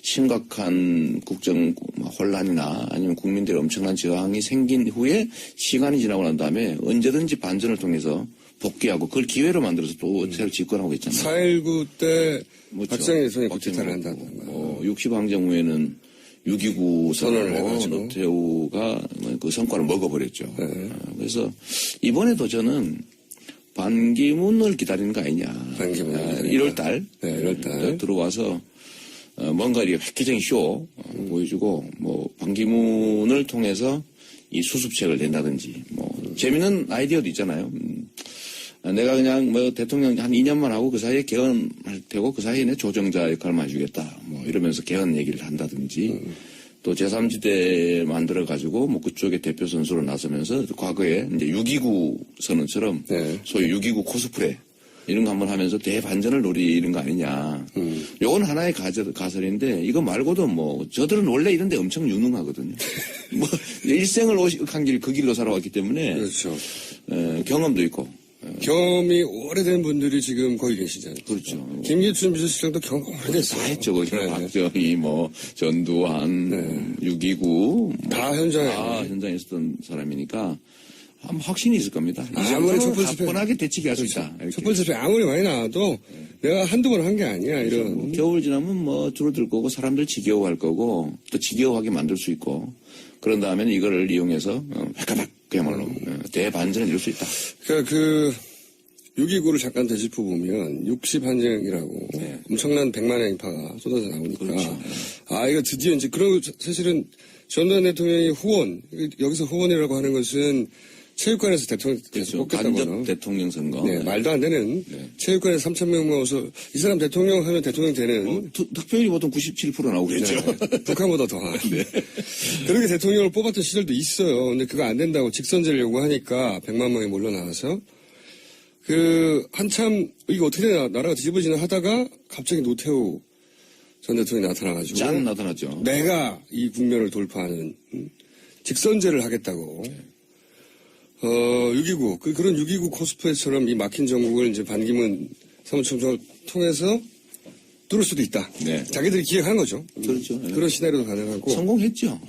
심각한 국정 혼란이나 아니면 국민들의 엄청난 저항이 생긴 후에 시간이 지나고 난 다음에 언제든지 반전을 통해서 복귀하고 그걸 기회로 만들어서 또 새로 집권하고 있잖아요. 4.19 때 그렇죠. 박정희 대통령이 국제탄을 한다든가. 60항쟁 후에는 6.29 선언을 해가지고 노태우가 그 성과를 먹어버렸죠. 그래서 이번에도 저는 반기문을 기다리는 거 아니냐. 반기문. 1월달. 네, 1월달. 들어와서 뭔가 이렇게 획기적인 쇼 보여주고 뭐 반기문을 통해서 이 수습책을 낸다든지 뭐 재미있는 아이디어도 있잖아요. 내가 그냥 뭐 대통령 한 2년만 하고 그 사이에 개헌할 테고 그 사이에 내 조정자 역할만 해주겠다 뭐 이러면서 개헌 얘기를 한다든지 또 제3지대 만들어가지고 뭐 그쪽에 대표 선수로 나서면서 과거에 이제 6.29 선언처럼 소위 6.29 코스프레 이런 거 한번 하면서 대반전을 노리는 거 아니냐. 요건 하나의 가설인데 이거 말고도 뭐 저들은 원래 이런 데 엄청 유능하거든요. 뭐 일생을 한 길 그 길로 살아왔기 때문에 그렇죠. 경험도 있고. 경험이 오래된 분들이 지금 거기 계시잖아요. 그렇죠. 김기춘 비서실장도 경험 오래됐어요. 다 했죠. 박정희, 뭐 전두환, 6.29 다 현장에 현장에 있었던 사람이니까 아마 확신이 있을 겁니다. 아무리 촛불 집회 가뿐하게 대치기 할 수 있다. 촛불 집회 아무리 많이 나와도 내가 한두 번 한 게 아니야. 이런. 겨울 지나면 뭐 줄어들 거고 사람들 지겨워할 거고 또 지겨워하게 만들 수 있고 그런 다음에는 이거를 이용해서 획가닥 그야말로 대반전을 이룰 수 있다. 그러니까 그 6.29를 잠깐 되짚어 보면 60한쟁이라고 엄청난 100만의 인파가 쏟아져 나오니까. 그렇죠. 이거 드디어 이제, 그런, 사실은 전두환 대통령이 후원, 여기서 후원이라고 하는 것은 체육관에서 대통령 그렇죠. 뽑겠다고 간접 하는. 대통령 선거. 네, 말도 안 되는 체육관에서 3,000명 모아서 이 사람 대통령 하면 대통령 되는 득표율이 보통 97% 나오겠죠. 북한보다 더한. 그렇게 대통령을 뽑았던 시절도 있어요. 근데 그거 안 된다고 직선제를 요구하니까 100만 명이 몰려 나와서 한참 이거 어떻게 되나 나라가 뒤집어지나 하다가 갑자기 노태우 전 대통령이 나타나가지고 짠 나타났죠. 내가 이 국면을 돌파하는 직선제를 하겠다고. 6.29, 그런 6.29 코스프레처럼 이 막힌 전국을 이제 반기문 사무총장을 통해서 뚫을 수도 있다. 네. 자기들이 기획한 거죠. 그렇죠. 네. 그런 시나리오도 가능하고. 성공했죠.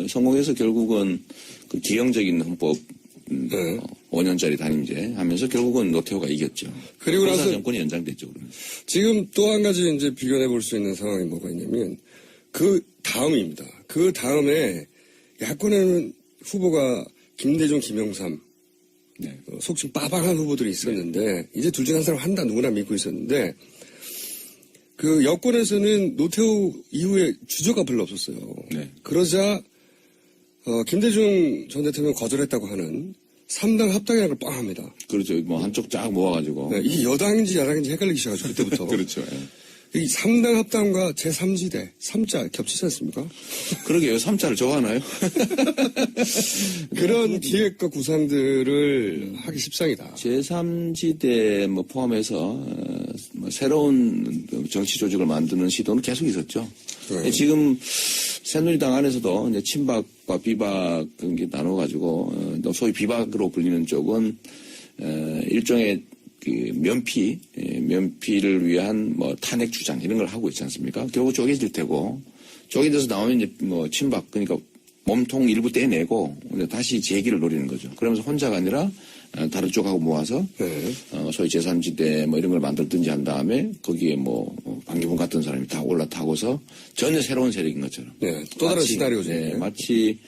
성공해서 결국은 그 기형적인 헌법 5년짜리 단임제 하면서 결국은 노태우가 이겼죠. 그리고 나서 정권이 연장됐죠. 그러면서. 지금 또 한 가지 이제 비교해 볼 수 있는 상황이 뭐가 있냐면 그 다음입니다. 그 다음에 야권에는 후보가 김대중, 김영삼, 네. 속칭 빠방한 후보들이 있었는데 이제 둘 중에 한 사람 한다 누구나 믿고 있었는데 그 여권에서는 노태우 이후에 주저가 별로 없었어요. 네. 그러자 김대중 전 대통령 거절했다고 하는 3당 합당이라는 걸 뻥합니다. 그렇죠. 뭐 한쪽 쫙 모아가지고. 네, 이게 여당인지 야당인지 헷갈리기 시작하죠. 그때부터. 그렇죠. 이 3당 합당과 제3지대 3자 겹치지 않습니까? 그러게요. 3자를 좋아하나요? 그런 기획과 구상들을 하기 십상이다. 제3지대 뭐 포함해서 뭐 새로운 정치 조직을 만드는 시도는 계속 있었죠. 네. 지금 새누리당 안에서도 이제 친박과 비박 그런 게 나눠가지고 소위 비박으로 불리는 쪽은 일종의 그 면피를 위한 뭐 탄핵 주장 이런 걸 하고 있지 않습니까? 결국 쪼개질 테고 쪼개져서 나오면 이제 뭐 친박 그러니까 몸통 일부 떼내고 다시 재기를 노리는 거죠. 그러면서 혼자가 아니라 다른 쪽하고 모아서 소위 제3지대 뭐 이런 걸 만들든지 한 다음에 거기에 뭐 반기문 같은 사람이 다 올라타고서 전혀 새로운 세력인 것처럼. 네, 또 다른 시나리오죠. 네, 마치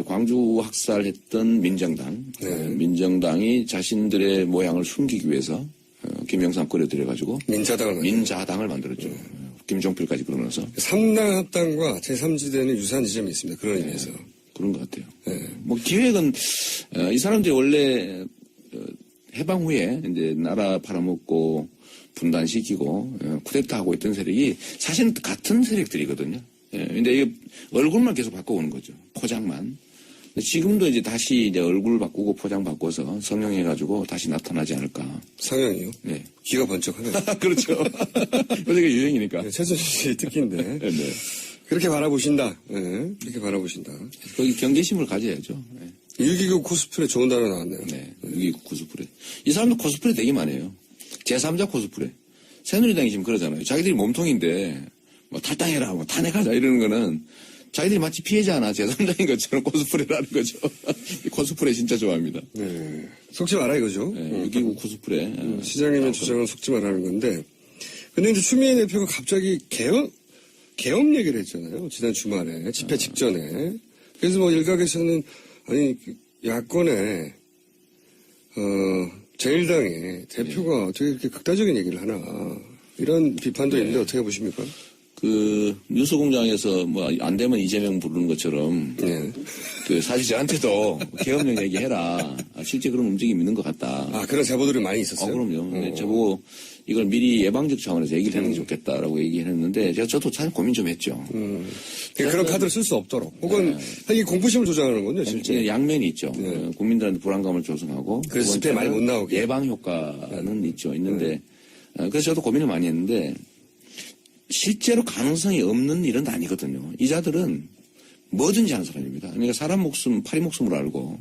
광주 학살했던 민정당, 민정당이 자신들의 모양을 숨기기 위해서 김영삼 끌어들여가지고 민자당을 만들었죠. 김종필까지 그러면서 3당 합당과 제3지대는 유사한 지점이 있습니다. 그런 의미에서 그런 것 같아요. 뭐 기획은 이 사람들이 원래 해방 후에 이제 나라 팔아먹고 분단시키고 쿠데타하고 있던 세력이 사실은 같은 세력들이거든요. 근데 이게 얼굴만 계속 바꿔오는 거죠. 포장만. 지금도 이제 다시 이제 얼굴 바꾸고 포장 바꿔서 성형해가지고 다시 나타나지 않을까. 성형이요? 네. 귀가 번쩍하네. 그렇죠. 요새가 유행이니까. 네, 최순실 씨 특기인데. 네. 그렇게 바라보신다. 네, 그렇게 바라보신다. 거기 경계심을 가져야죠. 네. 6.29 코스프레 좋은 단어 나왔네요. 네. 6.29 코스프레. 이 사람도 코스프레 되게 많이 해요. 제3자 코스프레. 새누리당이 지금 그러잖아요. 자기들이 몸통인데 뭐 탈당해라, 뭐 탄핵하자 이러는 거는 자기들이 마치 피해자나 제3자인 것처럼 코스프레를 하는 거죠. 코스프레 진짜 좋아합니다. 네. 속지 마라 이거죠. 네, 6.29 코스프레. 시장님의 주장은 속지 말라는 건데. 근데 이제 추미애 대표가 갑자기 계엄 얘기를 했잖아요. 지난 주말에. 집회 직전에. 그래서 뭐 일각에서는 아니, 야권의, 제1당의 대표가 어떻게 이렇게 극단적인 얘기를 하나. 이런 비판도 있는데 어떻게 보십니까? 뉴스공장에서 뭐 안 되면 이재명 부르는 것처럼 사실 저한테도 계엄령 얘기해라. 실제 그런 움직임이 있는 것 같다. 그런 제보들이 많이 있었어요? 그럼요. 근데 저보고 이걸 미리 예방적 차원에서 얘기를 하는 게 좋겠다라고 얘기를 했는데 저도 참 고민 좀 했죠. 그런 카드를 쓸 수 없도록. 혹은 이 공포심을 조장하는 건요, 실제. 양면이 있죠. 국민들한테 불안감을 조성하고. 그래서 집회 많이 못 나오게. 예방 효과는 있는데 그래서 저도 고민을 많이 했는데 실제로 가능성이 없는 일은 아니거든요. 이 자들은 뭐든지 하는 사람입니다. 그러니까 사람 목숨, 파리 목숨으로 알고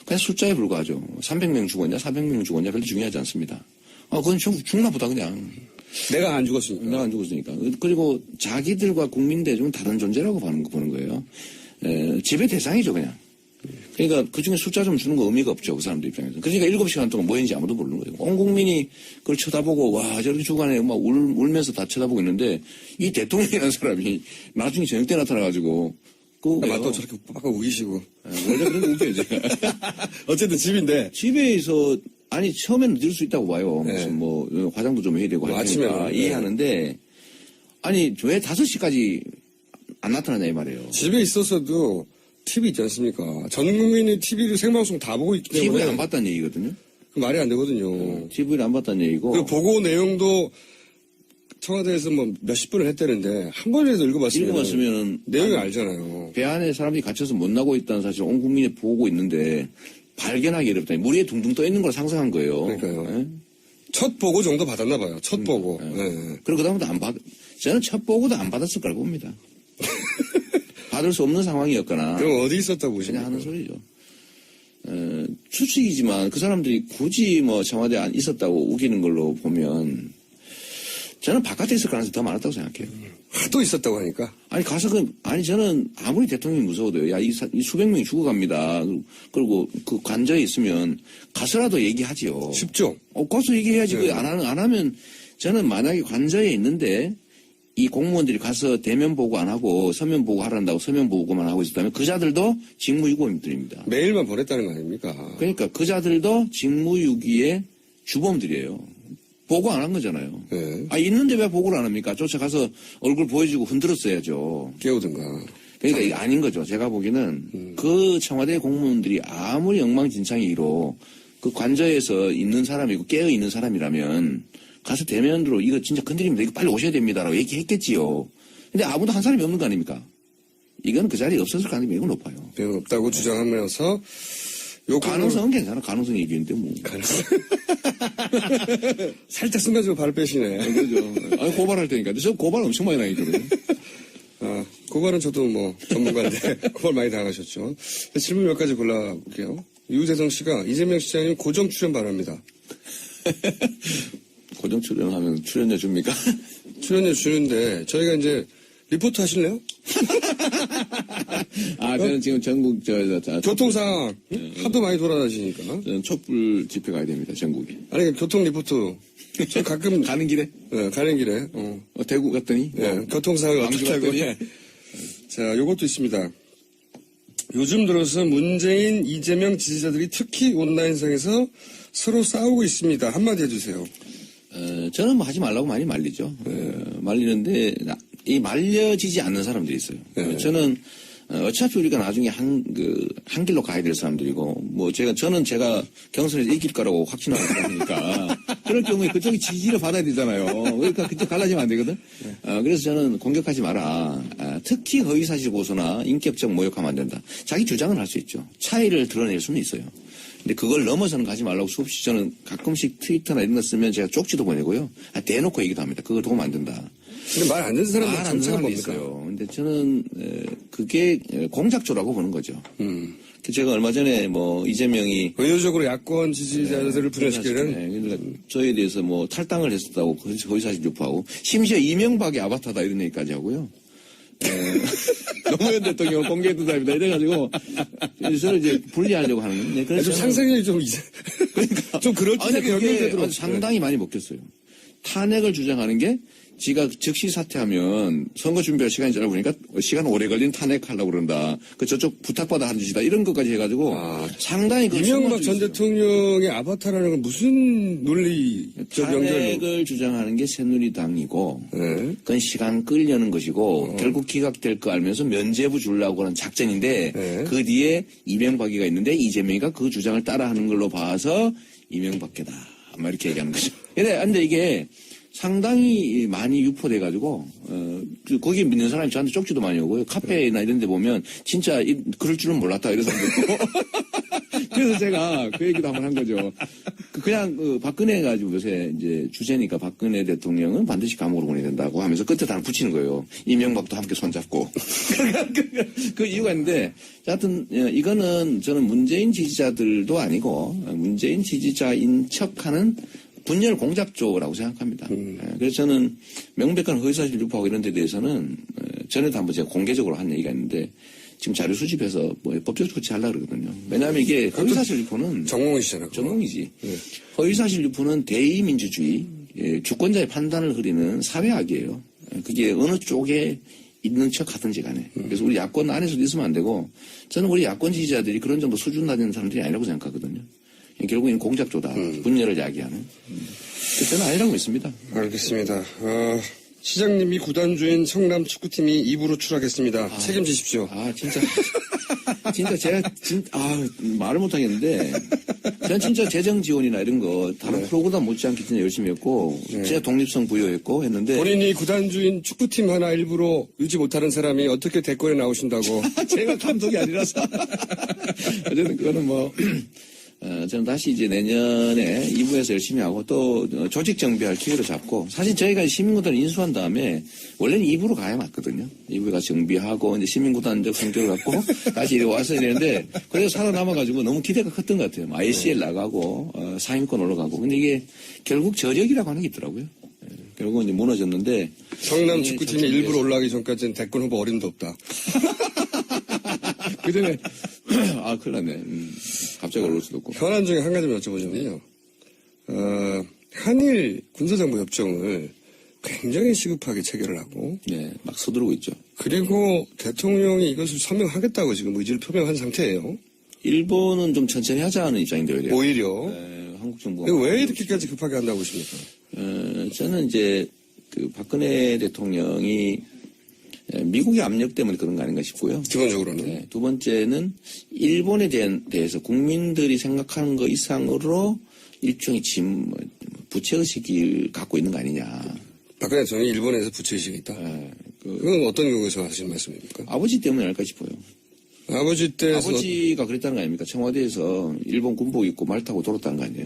그냥 숫자에 불과하죠. 300명 죽었냐, 400명 죽었냐 별로 중요하지 않습니다. 그건 죽나 보다 그냥. 내가 안 죽었으니까. 내가 안 죽었으니까. 그리고 자기들과 국민 대중은 다른 존재라고 보는 거예요. 지배 대상이죠 그냥. 그러니까 그중에 숫자 좀 주는 거 의미가 없죠. 그 사람들 입장에서. 그러니까 7시간 동안 뭐 했는지 아무도 모르는 거예요. 온 국민이 그걸 쳐다보고 와 저렇게 주간에 막 울면서 다 쳐다보고 있는데 이 대통령이라는 사람이 나중에 저녁 때 나타나가지고 맞다 저렇게 빡빡 우기시고. 원래 그런 거 웃겨야지. 어쨌든 집인데. 집에서 처음에는 늦을 수 있다고 봐요. 무슨 뭐 화장도 좀 해야 되고 하니까 아침에는 이해하는데 아니, 왜 5시까지 안 나타나냐, 이 말이에요. 집에 있었어도 TV 있지 않습니까? 전 국민이 TV를 생방송 다 보고 있기 때문에. TV를 안 봤다는 얘기거든요. 말이 안 되거든요. TV를 안 봤다는 얘기고. 그리고 보고 내용도 청와대에서 뭐 몇십 분을 했다는데 한 번이라도 읽어봤으면 내용이 알잖아요. 배 안에 사람들이 갇혀서 못 나고 있다는 사실을 온 국민이 보고 있는데 발견하기 어렵다니. 물 위에 둥둥 떠 있는 걸 상상한 거예요. 그러니까요. 예? 첫 보고 정도 받았나 봐요. 첫 보고. 예. 그리고 그다음부터 저는 첫 보고도 안 받았을 거라고 봅니다. 받을 수 없는 상황이었거나. 그럼 어디 있었다고 그냥 보십니까? 하는 소리죠. 추측이지만 그 사람들이 굳이 뭐 청와대에 안 있었다고 우기는 걸로 보면 저는 바깥에 있을 가능성이 더 많았다고 생각해요. 하도 있었다고 하니까. 아니 가서 저는 아무리 대통령이 무서워도요. 야, 이 수백 명이 죽어갑니다. 그리고 그 관저에 있으면 가서라도 얘기하지요. 쉽죠? 가서 얘기해야지. 네. 안 하면 저는 만약에 관저에 있는데 이 공무원들이 가서 대면 보고 안 하고 서면 보고 하란다고 서면 보고만 하고 있었다면 그자들도 직무유기범들입니다. 메일만 보냈다는 거 아닙니까? 그러니까 그자들도 직무유기의 주범들이에요. 보고 안 한 거잖아요. 네. 있는데 왜 보고를 안 합니까? 쫓아가서 얼굴 보여주고 흔들었어야죠. 깨우든가. 그러니까 이게 아닌 거죠. 제가 보기에는 그 청와대 공무원들이 아무리 엉망진창이로 그 관저에서 있는 사람이고 깨어 있는 사람이라면 가서 대면으로 이거 진짜 큰일입니다. 이거 빨리 오셔야 됩니다라고 얘기했겠지요. 근데 아무도 한 사람이 없는 거 아닙니까? 이건 그 자리에 없었을 가능성이 매우 높아요. 매우 없다고 주장하면서 요 가능성은 괜찮아. 가능성 얘기인데 뭐. 살짝 순간적으로 발을 빼시네. 그죠. 고발할 테니까. 저 고발 엄청 많이 나있거든요. 고발은 저도 뭐 전문가인데 고발 많이 당하셨죠. 질문 몇 가지 골라볼게요. 유재성 씨가 이재명 시장님 고정 출연 바랍니다. 고정 출연하면 출연료 줍니까? 출연료 주는데 저희가 이제 리포트 하실래요? 저는 지금 전국 교통 상황 하도 많이 돌아다니시니까. 저는 촛불 집회 가야 됩니다. 전국에. 아니 교통 리포트. 저 가끔 가는 길에? 네, 가는 길에. 대구 갔더니? 네, 교통 상황이 광주 어떻다고. 갔더니? 자, 요것도 있습니다. 요즘 들어서 문재인, 이재명 지지자들이 특히 온라인상에서 서로 싸우고 있습니다. 한마디 해주세요. 저는 뭐 하지 말라고 많이 말리죠. 말리는데 이 말려지지 않는 사람들이 있어요. 저는 어차피 우리가 나중에 한 길로 가야 될 사람들이고 뭐 저는 제가 경선에서 이길 거라고 확신하고 있으니까 그럴 경우에 그쪽이 지지를 받아야 되잖아요. 그러니까 그쪽 갈라지면 안 되거든. 그래서 저는 공격하지 마라. 특히 허위사실 고소나 인격적 모욕하면 안 된다. 자기 주장은 할 수 있죠. 차이를 드러낼 수는 있어요. 근데 그걸 넘어서는 가지 말라고 수없이 저는 가끔씩 트위터나 이런 거 쓰면 제가 쪽지도 보내고요. 대놓고 얘기도 합니다. 그거 도움 안 된다. 근데 말 안 듣는 사람들 말 안 듣는 사람이 뭡니까? 있어요. 근데 저는 그게 공작조라고 보는 거죠. 제가 얼마 전에 뭐 이재명이 의도적으로 야권 지지자들을 분열시키는 그러니까 저에 대해서 뭐 탈당을 했었다고 거기사실 유포하고 심지어 이명박의 아바타다 이런 얘기까지 하고요. 노무현 대통령을 공개해두다입니다. 이래가지고 저를 이제 분리하려고 하는 건데. 그래서 상상력이 좀 그러니까 좀 그럴듯하게 연결되도록 상당히 많이 먹혔어요. 탄핵을 주장하는 게 지가 즉시 사퇴하면 선거 준비할 시간이 짧으니까 시간 오래 걸린 탄핵하려고 그런다. 저쪽 부탁받아 한 짓이다. 이런 것까지 해가지고 상당히 이명박 전 대통령의 아바타라는 건 무슨 논리적 연결로? 탄핵을 주장하는 게 새누리당이고 그건 시간 끌려는 것이고 결국 기각될 거 알면서 면죄부 주려고 하는 작전인데 그 뒤에 이명박이가 있는데 이재명이가 그 주장을 따라하는 걸로 봐서 이명박계다. 아마 이렇게 얘기하는 거죠. 근데 이게 상당히 많이 유포돼가지고, 거기 믿는 사람이 저한테 쪽지도 많이 오고요. 카페나 이런 데 보면, 진짜, 그럴 줄은 몰랐다, 이런 사람도 있고. 그래서 제가 그 얘기도 한번 한 거죠. 그냥, 박근혜 가지고 요새 이제 주제니까 박근혜 대통령은 반드시 감옥으로 보내야 된다고 하면서 끝에 다 붙이는 거예요. 이명박도 함께 손잡고. 그 이유가 있는데, 하여튼, 이거는 저는 문재인 지지자들도 아니고, 문재인 지지자인 척하는 분열 공작조라고 생각합니다. 그래서 저는 명백한 허위사실 유포하고 이런 데 대해서는 전에도 한번 제가 공개적으로 한 얘기가 있는데 지금 자료 수집해서 뭐 법적 조치하려고 그러거든요. 왜냐하면 이게 허위사실 유포는 전공이시잖아요. 전공이지. 허위사실 유포는 대의민주주의, 주권자의 판단을 흐리는 사회악이에요. 그게 어느 쪽에 있는 척 하든지 간에. 그래서 우리 야권 안에서도 있으면 안 되고 저는 우리 야권 지지자들이 그런 정도 수준 낮은 사람들이 아니라고 생각하거든요. 결국에는 공작조다. 분열을 야기하는. 저는 아니라고 믿습니다. 알겠습니다. 시장님이 구단주인 성남 축구팀이 2부로 추락했습니다. 책임지십시오. 진짜 제가, 말을 못하겠는데, 저는 진짜 재정 지원이나 이런 거, 다른 프로보다 못지않게 진짜 열심히 했고, 제가 독립성 부여했고 했는데. 본인이 구단주인 축구팀 하나 일부러 유지 못하는 사람이 어떻게 대권에 나오신다고. 제가 감독이 아니라서. 어쨌든 그거는 뭐, 저는 다시 이제 내년에 2부에서 열심히 하고 또 조직 정비할 기회를 잡고 사실 저희가 시민구단을 인수한 다음에 원래는 2부로 가야 맞거든요. 2부에 가서 정비하고 이제 시민구단적 성격을 갖고 다시 이렇게 와서 이랬는데 그래서 살아남아가지고 너무 기대가 컸던 것 같아요. ICL 나가고 상위권 올라가고 근데 이게 결국 저력이라고 하는 게 있더라고요. 결국은 이제 무너졌는데 성남 축구팀이 일부러 올라가기 전까지는 대권 후보 어림도 없다. 그 전에 큰일 났네. 갑자기 올라올 수도 없고. 현안 중에 한 가지만 여쭤보자면요. 한일 군사정보 협정을 굉장히 시급하게 체결을 하고. 네, 막 서두르고 있죠. 그리고 대통령이 이것을 서명하겠다고 지금 의지를 표명한 상태예요. 일본은 좀 천천히 하자는 입장인데요. 오히려. 한국 정부가. 왜 이렇게까지 급하게 한다고 보십니까? 저는 이제 그 박근혜 대통령이 미국의 압력 때문에 그런 거 아닌가 싶고요. 기본적으로는. 네, 두 번째는 일본에 대해서 국민들이 생각하는 것 이상으로 일종의 부채의식을 갖고 있는 거 아니냐. 박근혜 대통령이 일본에서 부채의식이 있다? 그건 어떤 경우에서 하신 말씀입니까? 아버지 때문에 아닐까 싶어요. 아버지 때에서. 아버지가 그랬다는 거 아닙니까? 청와대에서 일본 군복 입고 말 타고 돌았다는 거 아니에요?